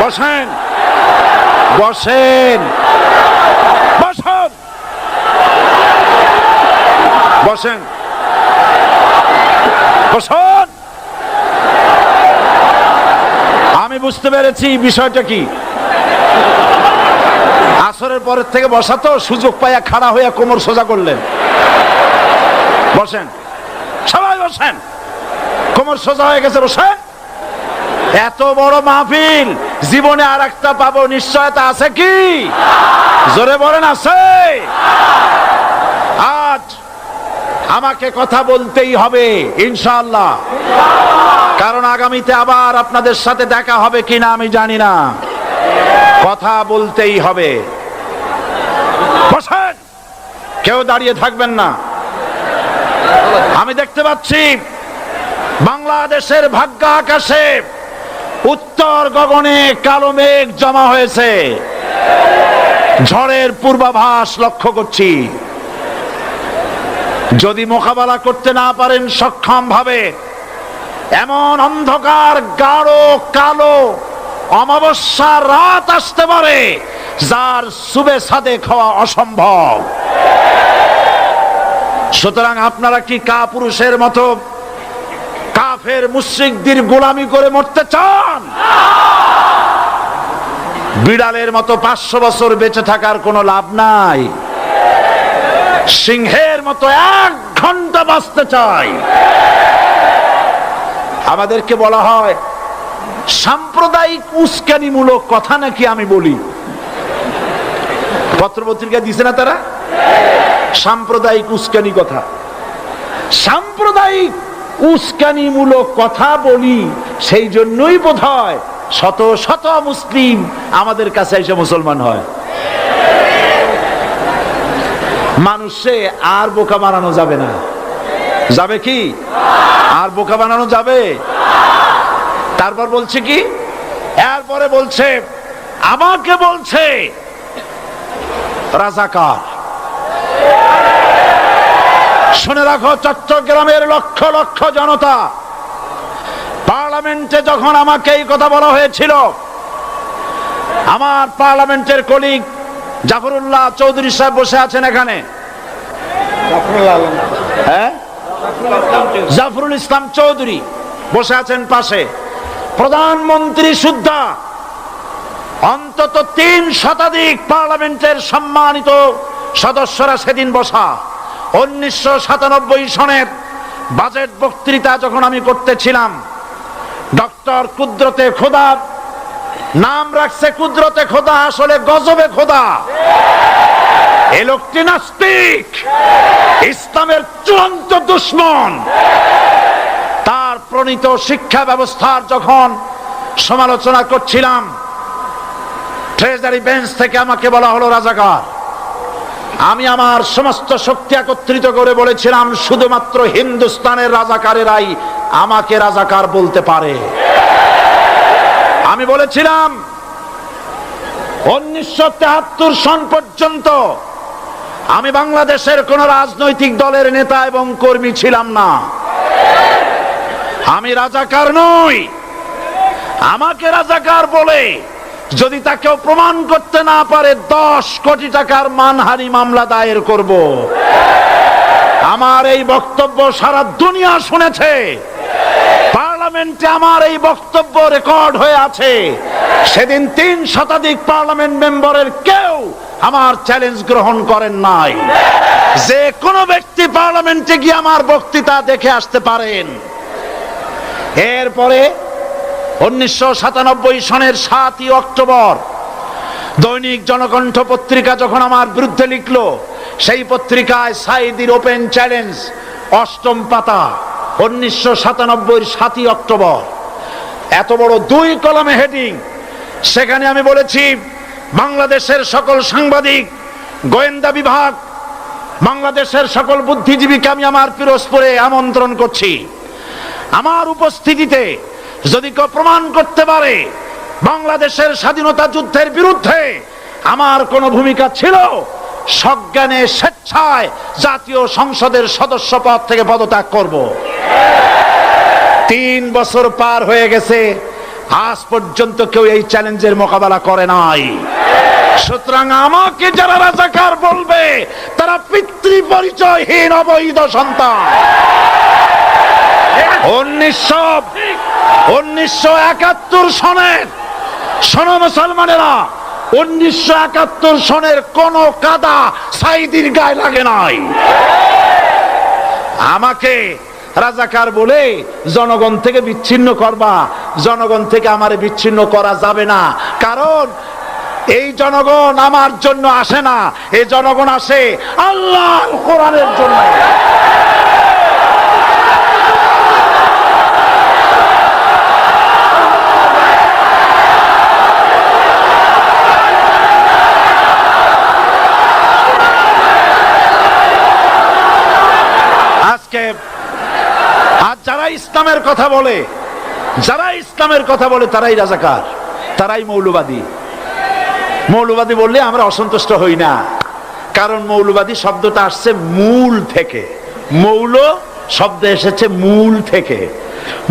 বসেন, বসেন, বসেন, বসেন, বসেন। আমি বুঝতে পেরেছি বিষয়টা কি। আসরের পরের থেকে বসা তো, সুযোগ পাইয়া খাড়া হইয়া কোমর সোজা করলেন। বসেন, সবাই বসেন, কোমর সোজা হয়ে গেছে, বসেন। এত বড় মাহফিল, জীবনে আর একটা পাবো নিশ্চয়তা আছে কি? জোরে বলেন, আছে? আজ আমাকে কথা বলতেই হবে ইনশাআল্লাহ, কারণ আগামীতে আবার আপনাদের সাথে দেখা হবে কিনা আমি জানি না। কথা বলতেই হবে। বসেন, কেউ দাঁড়িয়ে থাকবেন না। আমি দেখতে পাচ্ছি বাংলাদেশের ভাগ্য আকাশে উত্তর গগনে কালো মেঘ জমা হয়েছে, ঝড়ের পূর্বাভাস লক্ষ্য করছি। যদি মোকাবেলা করতে না পারেন সক্ষম ভাবে, এমন অন্ধকার গাঢ় কালো অমাবস্যার রাত আসতে পারে যার সুবে সাদে খাওয়া অসম্ভব। সুতরাং আপনারা কি কাপুরুষের মতো কাফের মুশরিকদের গোলামি করে মরতে চান? বিড়ালের মতো 500 বছর বেঁচে থাকার কোনো লাভ নাই। সিংহের মতো 1 ঘন্টা বাঁচতে চাই। আমাদেরকে বলা হয় সাম্প্রদায়িক উস্কানিমূলক কথা নাকি আমি বলি। পত্রপত্রিকা দিছে না তারা? সাম্প্রদায়িক উস্কানি কথা, সাম্প্রদায়িক উস্কানিমূলক কথা বলি। সেই জন্যই বোধহয় শত শত মুসলিম আমাদের কাছে এসে মুসলমান হয়। মানুষে আর বোকা বানানো যাবে না। যাবে কি? আর বোকা বানানো যাবে? তারপর বলছে কি? এরপরে বলছে আমাকে বলছে রাজাকার। শুনে রাখো, চট্টগ্রামের লক্ষ লক্ষ জনতা, পার্লামেন্টে যখন আমাকে এই কথা বলা হয়েছিল, আমার পার্লামেন্টের কলিগ জাফরুল্লাহ চৌধুরী সাহেব বসে আছেন এখানে, জাফরুল ইসলাম চৌধুরী বসে আছেন পাশে, প্রধানমন্ত্রী সুদ্ধা, অন্তত 3 শতাধিক পার্লামেন্টের সম্মানিত সদস্যরা সেদিন বসা। 1997 সনের বাজেট বক্তৃতা যখন আমি করতেছিলাম, ডক্টর কুদরতে খোদা, নাম রাখছে কুদরতে খোদা, আসলে গজবে খোদা। এই লোকটি নাস্তিক, ইসলামের চূড়ান্ত দুশমন। তার প্রণীত শিক্ষা ব্যবস্থার যখন সমালোচনা করছিলাম, ট্রেজারি বেঞ্চ থেকে আমাকে বলা হলো রাজাকার। আমি আমার সমস্ত শক্তি একত্রিত করে বলেছিলাম, শুধুমাত্র হিন্দুস্তানের রাজাকারেরাই আমাকে রাজাকার বলতে পারে। আমি বলেছিলাম 1973 সন পর্যন্ত আমি বাংলাদেশের কোন রাজনৈতিক দলের নেতা এবং কর্মী ছিলাম না। আমি রাজাকার নই। আমাকে রাজাকার বলে যদি তাকেও প্রমাণ করতে না পারে, 10 কোটি টাকার মানহানি মামলা দায়ের করব। আমার এই বক্তব্য সারা দুনিয়া শুনেছে। পার্লামেন্টে আমার এই বক্তব্য রেকর্ড হয়ে আছে। সেদিন 3 শতাধিক পার্লামেন্ট মেম্বারের কেউ আমার চ্যালেঞ্জ গ্রহণ করেন নাই। যে কোনো ব্যক্তি পার্লামেন্টে গিয়ে আমার বক্তৃতা দেখে আসতে পারেন। এরপরে 1997 সনের 7ই অক্টোবর দৈনিক জনকণ্ঠ পত্রিকা যখন আমার বিরুদ্ধে লিখলো, সেই পত্রিকায় সাইদির ওপেন চ্যালেঞ্জ 8ম পাতা, 1997 7ই অক্টোবর, এত বড় 2 কলামে হেডিং। সেখানে আমি বলেছি, বাংলাদেশের সকল সাংবাদিক, গোয়েন্দা বিভাগ, বাংলাদেশের সকল বুদ্ধিজীবীকে আমি আমার পিরোজপুরে আমন্ত্রণ করছি। আমার উপস্থিতিতে যদি কেউ প্রমাণ করতে পারে বাংলাদেশের স্বাধীনতা যুদ্ধের বিরুদ্ধে আমার কোনো ভূমিকা ছিল, সজ্ঞানে স্বেচ্ছায় জাতীয় সংসদের সদস্য পদ থেকে পদত্যাগ করব। 3 বছর পার হয়ে গেছে, আজ পর্যন্ত কেউ এই চ্যালেঞ্জের মোকাবেলা করে নাই। সুতরাং আমাকে যারা রাজাকার বলবে, তারা পিতৃ পরিচয়হীন অবৈধ সন্তান। 1971 সনের, শোনো মুসলমানেরা, 1971 সনের কোন কাদা সাইদির গায়ে লাগে নাই। আমাকে রাজাকার বলে জনগণ থেকে বিচ্ছিন্ন করবা, জনগণ থেকে আমারে বিচ্ছিন্ন করা যাবে না। কারণ এই জনগণ আমার জন্য আসে না, এই জনগণ আসে আল্লাহর কোরআনের জন্য। আর যারা ইসলামের কথা বলে, যারা ইসলামের কথা বলে, তারাই রাজাকার, তারাই মৌলবাদী। মৌলবাদী বললে আমরা অসন্তুষ্ট হই না, কারণ মৌলবাদী শব্দটা আসছে মূল থেকে। মৌল শব্দ এসেছে মূল থেকে।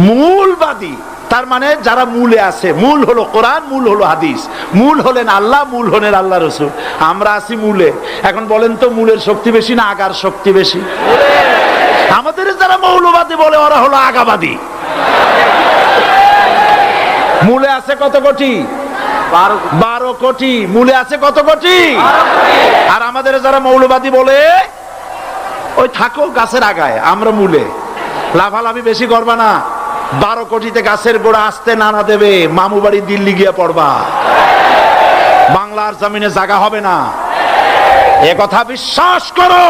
মূলবাদী তার মানে যারা মূলে আছে। মূল হলো কোরআন, মূল হলো হাদিস, মূল হলেন আল্লাহ, মূল হলেন আল্লাহ রসুল। আমরা আছি মূলে। এখন বলেন তো, মূলের শক্তি বেশি না আগার শক্তি বেশি? আমাদের যারা মৌলবাদী বলে, ওরা হলো আগাবাদী। মূলে আছে কত কোটি? 12 কোটি। মূলে আছে কত কোটি? আর আমাদের যারা মৌলবাদী বলে, ওই থাকো গাছের আগায়, আমরা মূলে। লাফালাফি বেশি করবা না, 12 কোটিতে গাছের গোড়া আসতে নানা দেবে, মামু বাড়ি দিল্লি গিয়ে পড়বা, বাংলার জমিনে জায়গা হবে না। এ কথা বিশ্বাস করো।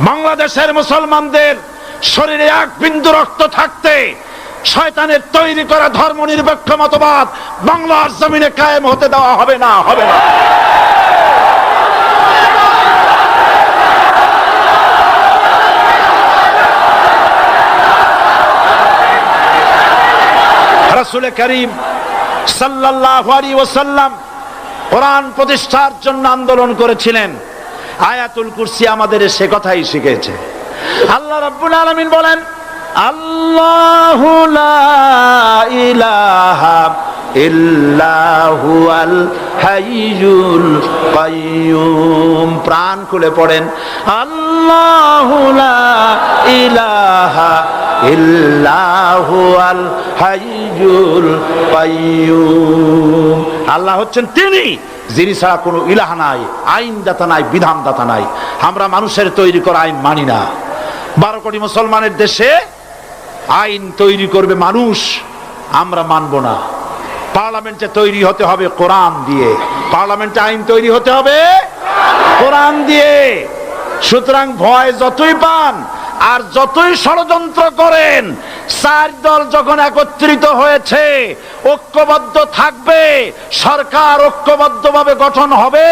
বাংলাদেশের মুসলমানদের শরীরে 1 বিন্দু রক্ত থাকতে শয়তানের তৈরি করা ধর্ম নিরপেক্ষ মতবাদ বাংলার জমিনে কায়েম হতে দেওয়া হবে না, হবে না। রাসূল করিম সাল্লাল্লাহু আলাইহি ওয়াসাল্লাম কোরআন প্রতিষ্ঠার জন্য আন্দোলন করেছিলেন। আয়াতুল কুরসি আমাদের সে কথাই শিখেছে। আল্লাহ রাব্বুল আলামিন বলেন, আল্লাহু লা ইলাহা ইল্লা হুয়াল হাইয়ুল কাইয়্যুম। প্রাণ খুলে পড়েন, আল্লাহু লা ইলাহা ইল্লা হুয়াল হাইয়ুল কাইয়্যুম। আল্লাহ হচ্ছেন তিনি যিনি ছাড়া কোনো ইলাহ নাই, আইনদাতা নাই, বিধানদাতা নাই। আমরা মানুষের তৈরি করা আইন মানি না। 12 কোটি মুসলমানের দেশে আইন তৈরি করবে মানুষ, আমরা মানব না। পার্লামেন্টে তৈরি হতে হবে কোরআন দিয়ে, পার্লামেন্টে আইন তৈরি হতে হবে কোরআন দিয়ে। সুতরাং ভয় যতই পান আর যতই ষড়যন্ত্র করেন, 4 দল যখন একত্রিত হয়েছে, ঐক্যবদ্ধ থাকবে, সরকার ঐক্যবদ্ধভাবে গঠন হবে,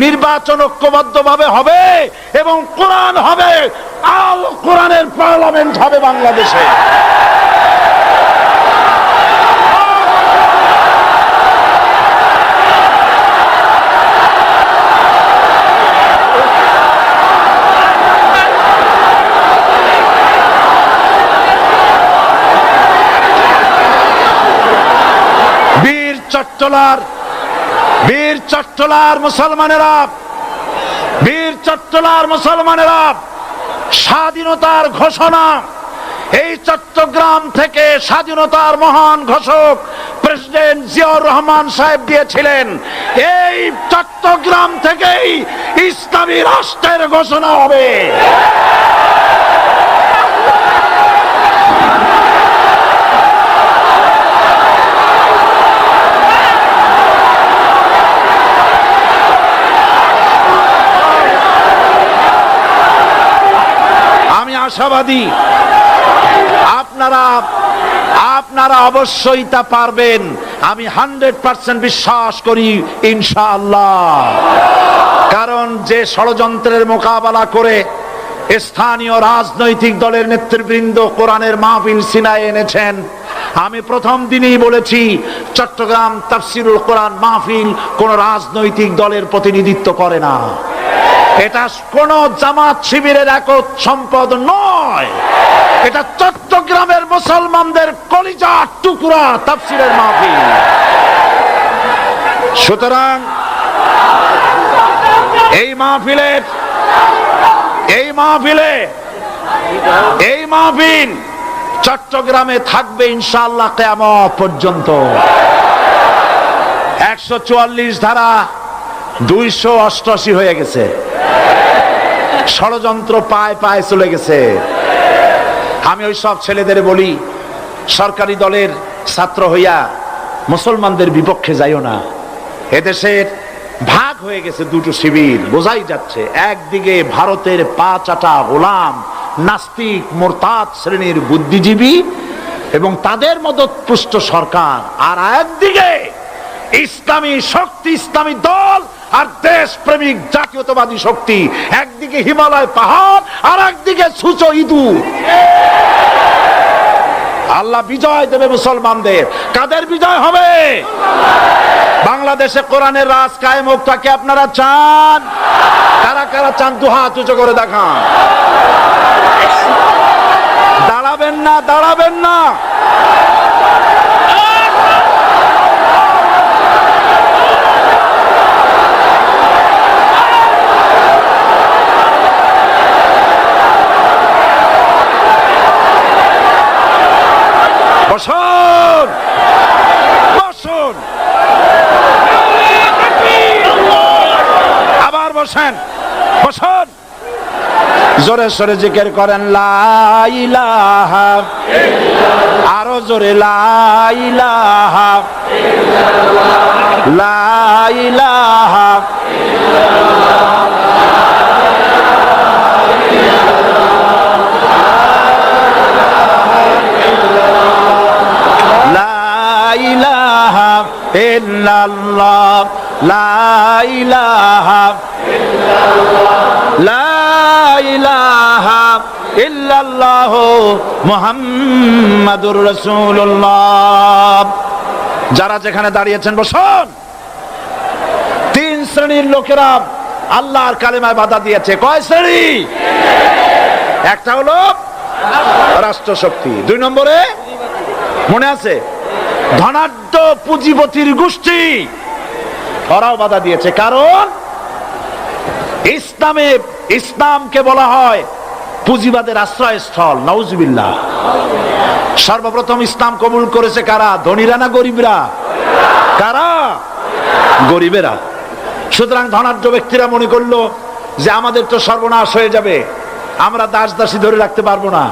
নির্বাচন ঐক্যবদ্ধভাবে হবে এবং কোরআন হবে, আল কোরআনের পার্লামেন্ট হবে বাংলাদেশে। বীর চট্টলার মুসলমানেরা, বীর চট্টলার মুসলমানেরা, স্বাধীনতার ঘোষণা এই চট্টগ্রাম থেকে স্বাধীনতার মহান ঘোষক প্রেসিডেন্ট জিয়াউর রহমান সাহেব দিয়েছিলেন। এই চট্টগ্রাম থেকেই ইসলামী রাষ্ট্রের ঘোষণা হবে। আশাবাদী আপনারা অবশ্যই তা পারবেন। আমি 100% বিশ্বাস করি ইনশাআল্লাহ। কারণ যে ষড়যন্ত্রের মোকাবেলা করে স্থানীয় রাজনৈতিক দলের নেতৃবৃন্দ কোরআনের মাহফিল সিনায় এনেছেন, আমি প্রথম দিনেই বলেছি চট্টগ্রাম তাফসিরুল কোরআন মাহফিল কোন রাজনৈতিক দলের প্রতিনিধিত্ব করে না। এটা কোন জামাত শিবিরের একক সম্পদ নয়, এটা চট্টগ্রামের মুসলমানদের কলিজার টুকরা তাফসিরের মাহফিল। সুতরাং এই মাহফিল চট্টগ্রামে থাকবে ইনশাআল্লাহ কিয়ামত পর্যন্ত। 144 ধারা 288 হয়ে গেছে, ষড়যন্ত্র পায় পায় চলে গেছে। আমি ওই সব ছেলেদের বলি, সরকারি দলের ছাত্র হইয়া মুসলমানদের বিপক্ষে যাইও না। এদেশের ভাগ হয়ে গেছে দুটো শিবির, বোঝাই যাচ্ছে। একদিকে ভারতের পা চাটা গোলাম নাস্তিক মোরতাদ শ্রেণীর বুদ্ধিজীবী এবং তাদের মদতপুষ্ট সরকার, আর একদিকে ইসলামী শক্তি, ইসলামী দল আর দেশ প্রেমিক জাতীয়তাবাদী শক্তি। একদিকে হিমালয় পাহাড় আর একদিকে সূচো ইঁদুর। আল্লাহ বিজয় দেবে মুসলমানদের। কাদের বিজয় হবে? বাংলাদেশে কোরআনের রাজ কায়েম হোক, তাকে আপনারা চান? কারা কারা চান? দু হাত উঁচু করে দেখান। দাঁড়াবেন না, দাঁড়াবেন না। বসুন, বসুন, আবার বসেন, বসুন। জোরে সরে জিকির করেন লা ইলাহা ইল্লাল্লাহ, আরো জোরে লা ইলাহা ইল্লাল্লাহ, লা ইলাহা ইল্লাল্লাহ। ইল্লাল্লাহ, লা ইলাহা ইল্লাল্লাহ, লা ইলাহা ইল্লাল্লাহ মুহাম্মাদুর রাসূলুল্লাহ। যারা যেখানে দাঁড়িয়েছেন বসুন। 3 শ্রেণীর লোকেরা আল্লাহর কালেমায় বাধা দিয়েছে। কয় শ্রেণী? একটা হলো রাষ্ট্রশক্তি, 2 নম্বরে মনে আছে ধনাঢ্য পুঁজিপতির গোষ্ঠী, ওরাও বাধা দিয়েছে। কারণ ইসলামকে বলা হয় পুঁজিবাদের আশ্রয়স্থল। নাউজুবিল্লাহ। সর্বপ্রথম ইসলাম কবুল করেছে কারা? ধনীরা না গরিবরা? কারা? গরিবেরা। সুতরাং ধনাঢ্য ব্যক্তিরা মনে করলো যে আমাদের তো সর্বনাশ হয়ে যাবে, আমরা দাস দাসী ধরে রাখতে পারবো না,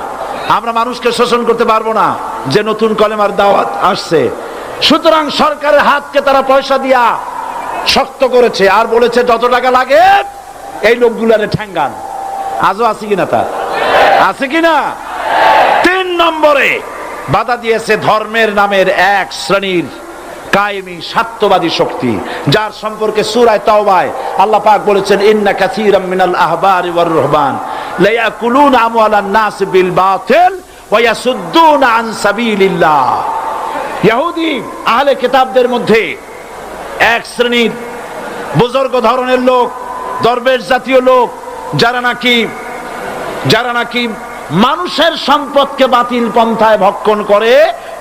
আমরা মানুষকে শোষণ করতে পারবো না, যে নতুন কলেমার দাওয়াত আসছে। সুতরাং সরকারের হাতকে তারা পয়সা দিয়া শক্ত করেছে আর বলেছে যত টাকা লাগে এই লোকগুলারে ঠ্যাঙ্গান। আজও আছে কিনা? তা আছে কিনা? 3 নম্বরে বাধা দিয়েছে ধর্মের নামের এক শ্রেণীর কায়েমি স্বার্থবাদী শক্তি, যার সম্পর্কে সূরা তাওবায় আল্লাহ পাক বলেছেন ইন্না কাসীরাম মিনাল আহবারি ওয়ার রুহবান লা ইয়াকুলুনা আমওয়ালান নাস বিল বাতিল ওয়া ইয়াসুদ্দুনা আন সাবিলিল্লাহ। ইহুদি আহলে কিতাবদের মধ্যে এক শ্রেণীর বুজুর্গ ধরনের লোক, দরবেশ জাতীয় লোক, যারা নাকি মানুষের সম্পদকে বাতিল পন্থায় ভক্ষণ করে,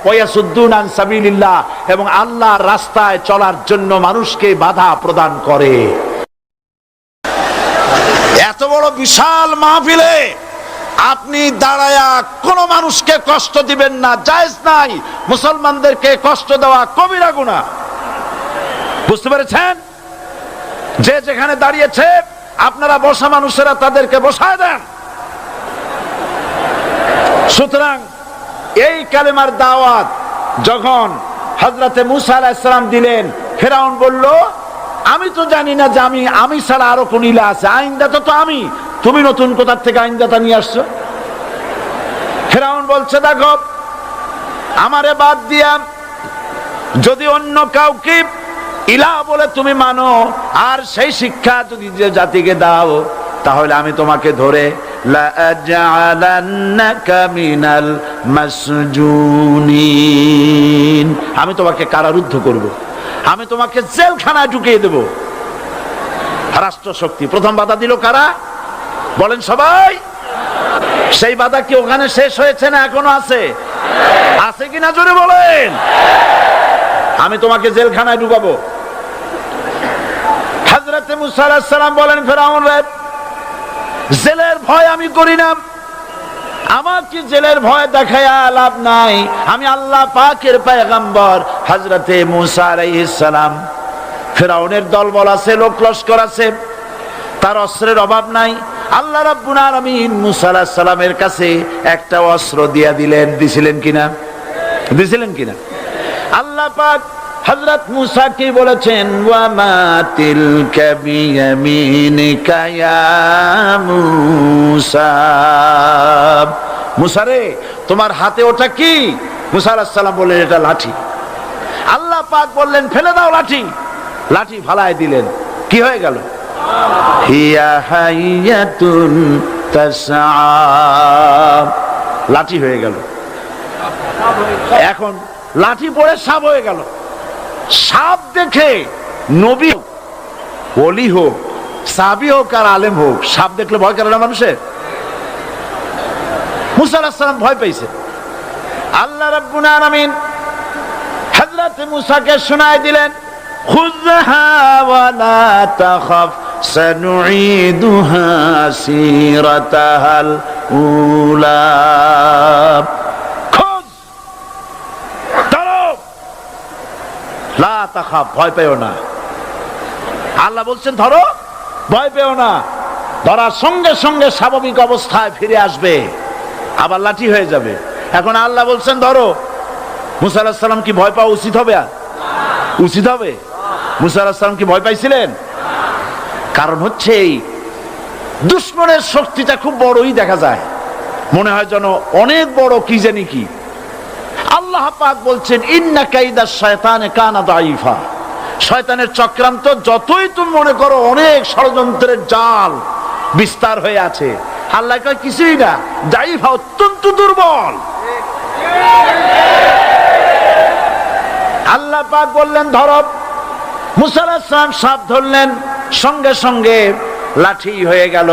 ওয়াসুদ্দুনা আন সাবিলিল্লাহ, এবং আল্লাহর রাস্তায় চলার জন্য মানুষকে বাধা প্রদান করে। এত বড় বিশাল মাহফিলে আপনি দাঁড়ায়া কোন মানুষকে কষ্ট দিবেন না, জায়েজ নাই। মুসলমানদেরকে কষ্ট দেওয়া কবিরা গুনাহ। বুঝতে পেরেছেন? যে যেখানে দাঁড়িয়েছে আপনারা বসা মানুষেরা তাদেরকে বসায় দেন। সুতরাং এই কালেমার দাওয়াত যখন হযরতে মুসা আলাইহিস সালাম দিলেন, ফেরাউন বলল আমি তো জানি না যে আমি ছাড়া আরো কোন ইলা আছে, আইনদাতা তো আমি, তুমি নতুন কোথা থেকে আইনদাতা নিয়ে আসছো? ফেরাউন বলছে দেখো, আমারে বাদ দিয়া যদি অন্য কাউকে ইলাহ বলে তুমি মানো আর সেই শিক্ষা যদি যে জাতিকে দাও, তাহলে আমি তোমাকে ধরে লাআজআলান্নাকা মিনাল মাসজুনিন, আমি তোমাকে কারারুদ্ধ করব, আমি তোমাকে জেলখানায় ঢুকিয়ে দেব। রাষ্ট্রশক্তি প্রথম বাধা দিল কারা? বলেন সবাই। সেই বাধা কি ওখানে শেষ হয়েছে না এখনো আছে? আছে কিনা জোরে বলেন। আমি তোমাকে জেলখানায় ঢুকাবো। হযরত মুসা আলাইহিস সালাম বলেন ফেরাউন রে, জেলের ভয় আমি করি না, আমার কি জেলের ভয় দেখায়া লাভ নাই, আমি আল্লাহ পাকের পয়গম্বর হযরত মুসা আলাইহিস সালাম। ফেরাউনের দলবল আছে, লোক লস্কর আছে, তার অস্ত্রের অভাব নাই। আল্লাহ রাব্বুল আলামিন মুসা আলাইহিস সালামের কাছে একটা অস্ত্র দিয়া দিলেন। দিছিলেন কিনা? আল্লাহ পাক হযরত মুসা কি বলেছেন? ওয়া মা তিলকা বিয়ামিনিকা ইয়া মুসা, মুসা রে তোমার হাতে ওটা কি? মুসা আলাইহিস সালাম বললেন এটা লাঠি। আল্লাহ পাক বললেন ফেলে দাও লাঠি। লাঠি ফালায় দিলেন, কি হয়ে গেল? হিয়া হাইয়াতুন তাসআ, লাঠি হয়ে গেল। এখন লাঠি পড়ে সাপ হয়ে গেল। সাপ দেখে নবী হোক, ওলি হোক, সাহাবী হোক আর আলেম হোক, সাপ দেখলে ভয় করে না মানুষের? মুসা আলাইহিস সালাম ভয় পাইছে। আল্লাহ রাব্বুল আলামিন হযরত মুসাকে শোনায় দিলেন, খুযহা ওয়া লা তাখাফ সানুঈদুহা সিরাতাহাল উলা, লা তাখাফ, ভয় পেও না। আল্লাহ বলছেন ধরো, ভয় পেও না। ধরার সঙ্গে সঙ্গে স্বাভাবিক অবস্থায় ফিরে আসবে, আবার লাঠি হয়ে যাবে। এখন আল্লাহ বলছেন ধরো। মুসা আলাইহিস সালাম কি ভয় পাওয়া উচিত হবে? উচিত হবে? মুসা আলাইহিস সালাম কি ভয় পাইছিলেন? কারণ হচ্ছে এই দুশমনের শক্তিটা খুব বড়ই দেখা যায়, মনে হয় যেন অনেক বড়, কি জানি কি। আল্লাহ পাক বলছেন ইন্না কাইদাশ শায়তানে কানা দাঈফা, শয়তানের চক্রান্ত যতই তুমি মনে করো অনেক ষড়যন্ত্রের জাল বিস্তার হয়ে আছে, আল্লাহ কয় কিছুই না, দাঈফা, অত্যন্ত দুর্বল। আল্লাহ পাক বললেন ধরো। মুসা আলাইহিস সালাম সাপ ধরলেন, সঙ্গে সঙ্গে লাঠি হয়ে গেল।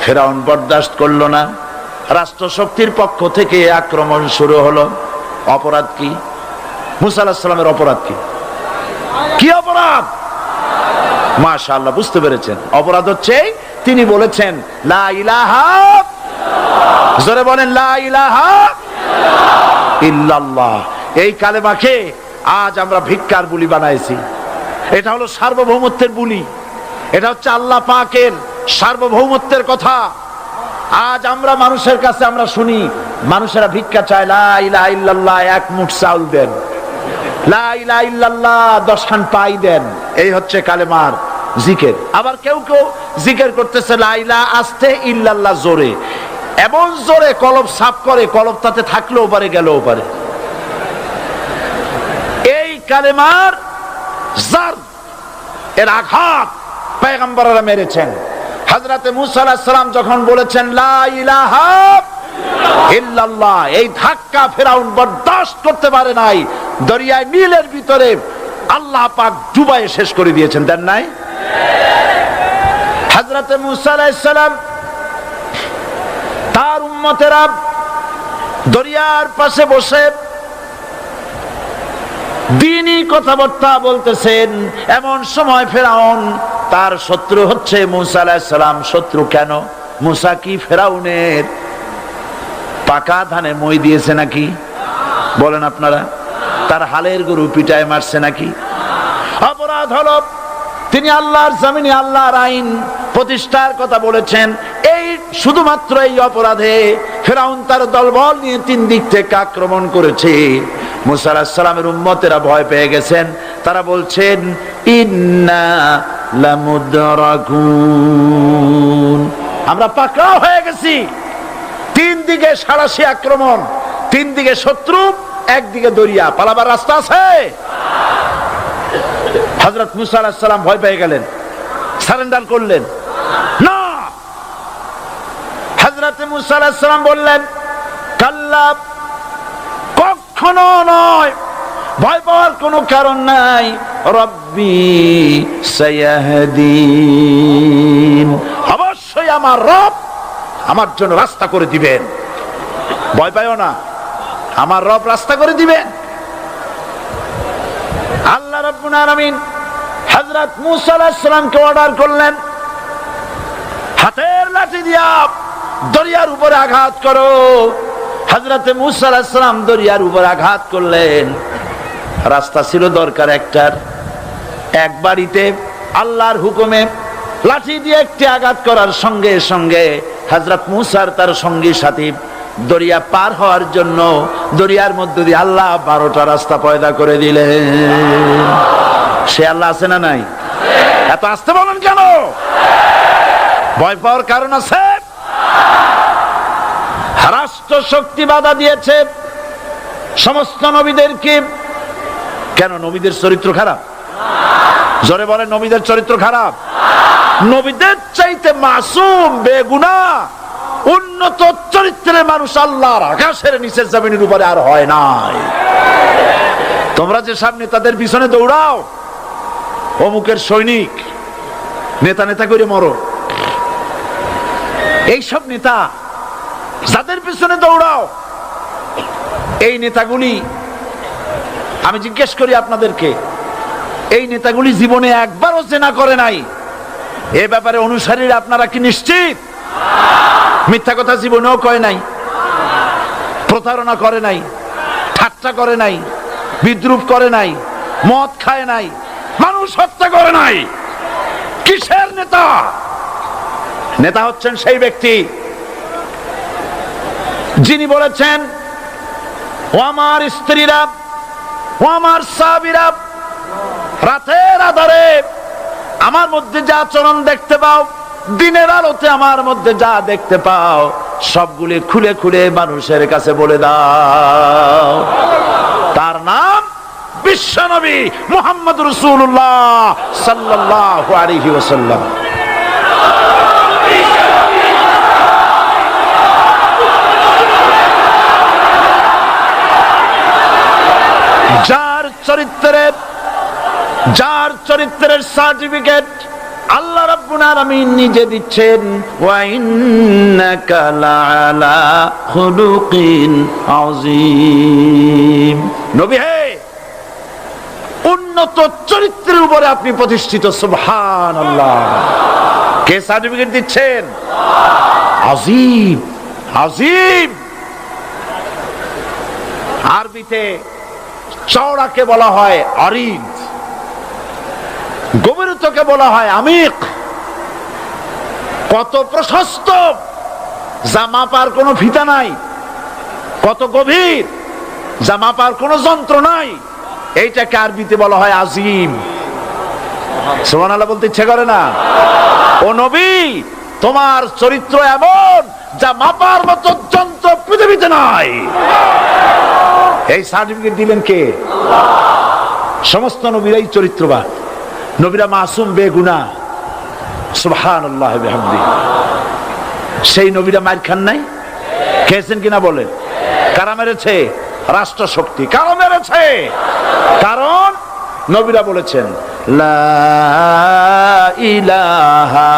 ফেরাউন বরদাস্ত করলো না, রাষ্ট্রশক্তির পক্ষ থেকে আক্রমণ শুরু হলো। অপরাধ কি? মুসা আলাইহিস সালামের অপরাধ কি? কি অপরাধ? মাশাআল্লাহ, বুঝতে পেরেছেন। অপরাধ হচ্ছে তিনি বলেছেন লা ইলাহা, জোরে বলেন লা ইলাহা ইল্লাল্লাহ। এই কালেমাকে আজ আমরা ভিক্ষার বুলি বানাইছি। এটা হলো সার্বভৌমত্বের বুলি, এটা হচ্ছে আল্লাহ পাকের সার্বভৌমত্বের কথা। আজ আমরা মানুষের কাছে আমরা শুনি, মানুষেরা ভিক্ষা চায়, লা ইলাহা ইল্লাল্লাহ, এক মুঠ চাউল দেন, লা ইলাহা ইল্লাল্লাহ 10 খান পাই দেন। এই হচ্ছে কালেমার জিকির। আবার কেউ কেউ জিকির করতেছে লা ইলাহা আস্তে, ইল্লাল্লাহ জোরে, এমন জোরে কলব সাফ করে, কলব তাতে থাকলেও পারে গেলেও পারে। এই কালেমার জার, এর আঘাত পয়গম্বররা মেরেছেন। হযরতে মুসা আলাইহিস সালাম যখন বলেছেন লা ইলাহা ইল্লাল্লাহ, এই ধাক্কা ফেরাউন বরদাস্ত করতে পারে নাই। দরিয়ায় নীলের ভিতরে আল্লাহ পাক ডুবাইয়ে শেষ করে দিয়েছেন, দেন নাই? হযরতে মুসা আলাইহিস সালাম তার উম্মতেরা দরিয়ার পাশে বসে দ্বীনি কথাবার্তা বলতেছেন। এমন সময় ফেরাউন, তার শত্রু হচ্ছে মুসা আলাইহিস সালাম। শত্রু কেন? মুসা কি ফেরাউনের পাকা ধানে মই দিয়েছে নাকি? বলেন আপনারা। তার হালের গরু পিটায় মারছে নাকি? অপরাধ হলো তিনি আল্লাহর জমিনে আল্লাহর আইন প্রতিষ্ঠার কথা বলেছেন। এই শুধুমাত্র এই অপরাধে ফেরাউন তার দলবল নিয়ে 3 দিক থেকে আক্রমণ করেছে। মুসা আলাইহিস সালামের উম্মতেরা ভয় পেয়ে গেছেন। তারা বলছেন ইন্না লামুদরাকুন, আমরা পাকড়াও হয়ে গেছি। 3 দিকে সাড়াশি আক্রমণ, 3 দিকে শত্রু, একদিকে দরিয়া, পালাবার রাস্তা আছে? হযরত মুসা আলাইহিস সালাম ভয় পেয়ে গেলেন, সারেন্ডার করলেন না। হযরত মুসা আলাইহিস সালাম বললেন কাল্লা, কখনো নয়, ভয় পাওয়ার কোনো কারণ নাই। রব্বি সায়াহদিন, অবশ্যই আমার রব আমার জন্য রাস্তা করে দিবেন। ভয় পাইও না, আমার রব রাস্তা করে দিবেন। আল্লাহ রাব্বুল আলামিন হযরত মুসা আলাইহিস সালামকে অর্ডার করলেন, হাতের লাঠি দিয়া দরিয়ার উপরে আঘাত করো। হযরতে মুসা আলাইহিস সালাম দরিয়ার উপর আঘাত করলেন। রাস্তা ছিল দরকার একটার, এক বাড়িতে আল্লাহর হুকুমে লাঠি দিয়ে একটি আঘাত করার সঙ্গে সঙ্গে হযরত মুসার তার সঙ্গী সাথী দরিয়া পার হওয়ার জন্য দরিয়ার মধ্যে দিয়ে আল্লাহ 12টা রাস্তা পয়দা করে দিলেন। সে আল্লাহ আছে না নাই? এত আসতে বলেন কেন? ভয় পাওয়ার কারণ আছে? রাষ্ট্র শক্তি বাধা দিয়েছে সমস্ত নবীদেরকে। কেন? নবীদের চরিত্র খারাপ? জোরে বলে, নবীদের চরিত্র খারাপ? নবীদের চাইতে মাসুম, বেগুনাহ, উন্নত চরিত্রের মানুষ আল্লাহর আকাশের নিচের জমিনের উপরে আর হয় নাই। তোমরা যে সামনে তাদের পিছনে দৌড়াও, অমুকের সৈনিক, নেতা নেতা করে মরো, এইসব নেতা যাদের পিছনে দৌড়াও, এই নেতাগুলি, আমি জিজ্ঞেস করি আপনাদেরকে, এই নেতাগুলি জীবনে একবারও জেনা করে নাই। এ ব্যাপারে অনুসারীরা আপনারা কি নিশ্চিত? মিথ্যা কথা জীবনেও কয় নাই, প্রতারণা করে নাই, ঠাট্টা করে নাই, বিদ্রুপ করে নাই, মদ খায় নাই, মানুষ হত্যা করে নাই। কিসের নেতা? নেতা হচ্ছেন সেই ব্যক্তি যিনি বলেছেন, ও আমার স্ত্রীরা, ও আমার সাহাবীরা, রাতের আধারে আমার মধ্যে যা আচরণ দেখতে পাও, দিনের আলোতে আমার মধ্যে যা দেখতে পাও, সবগুলি খুলে খুলে মানুষের কাছে বলে দাও। তার নাম বিশ্বনবী মুহাম্মদ রাসূলুল্লাহ সাল্লাল্লাহু আলাইহি ওয়াসাল্লাম। যার চরিত্রের সার্টিফিকেট আল্লাহ রাব্বুল রব্বুল আলামিন নিজে দিচ্ছেন, ওয়া ইন্নাকা লাআলা খুলুকিন আযীম। নবী হে, উন্নত চরিত্রের উপরে আপনি প্রতিষ্ঠিত। সুবহানাল্লাহ। কে সার্টিফিকেট দিচ্ছেন? আযীম, আযীম। আরবিতে চওড়াকে বলা হয় আরিদ, গভীরতাকে বলা হয় আমিক। কত প্রশস্ত, যা মাপার কোনো ফিতা নাই, কত গভীর, যা মাপার কোনো যন্ত্র নাই, এইটাকে আরবিতে বলা হয় আজিম। সুবহানাল্লাহ বলতে ইচ্ছে করে না? ও নবী, তোমার চরিত্র এমন যা মাপার মতো যন্ত্র পৃথিবীতে নাই। এই সার্টিফিকেট দিলেন কে? সমস্ত নবীরাই চরিত্রবান, নবীরা মাসুম, বেগুনাহ। সুবহানাল্লাহ বিহামদিহি। সেই নবীরা মার খান নাই? খেয়েছেন কিনা বলেন? কারা মেরেছে? রাষ্ট্র শক্তি। কারা মেরেছে? কারণ নবীরা বলেছেন লা ইলাহা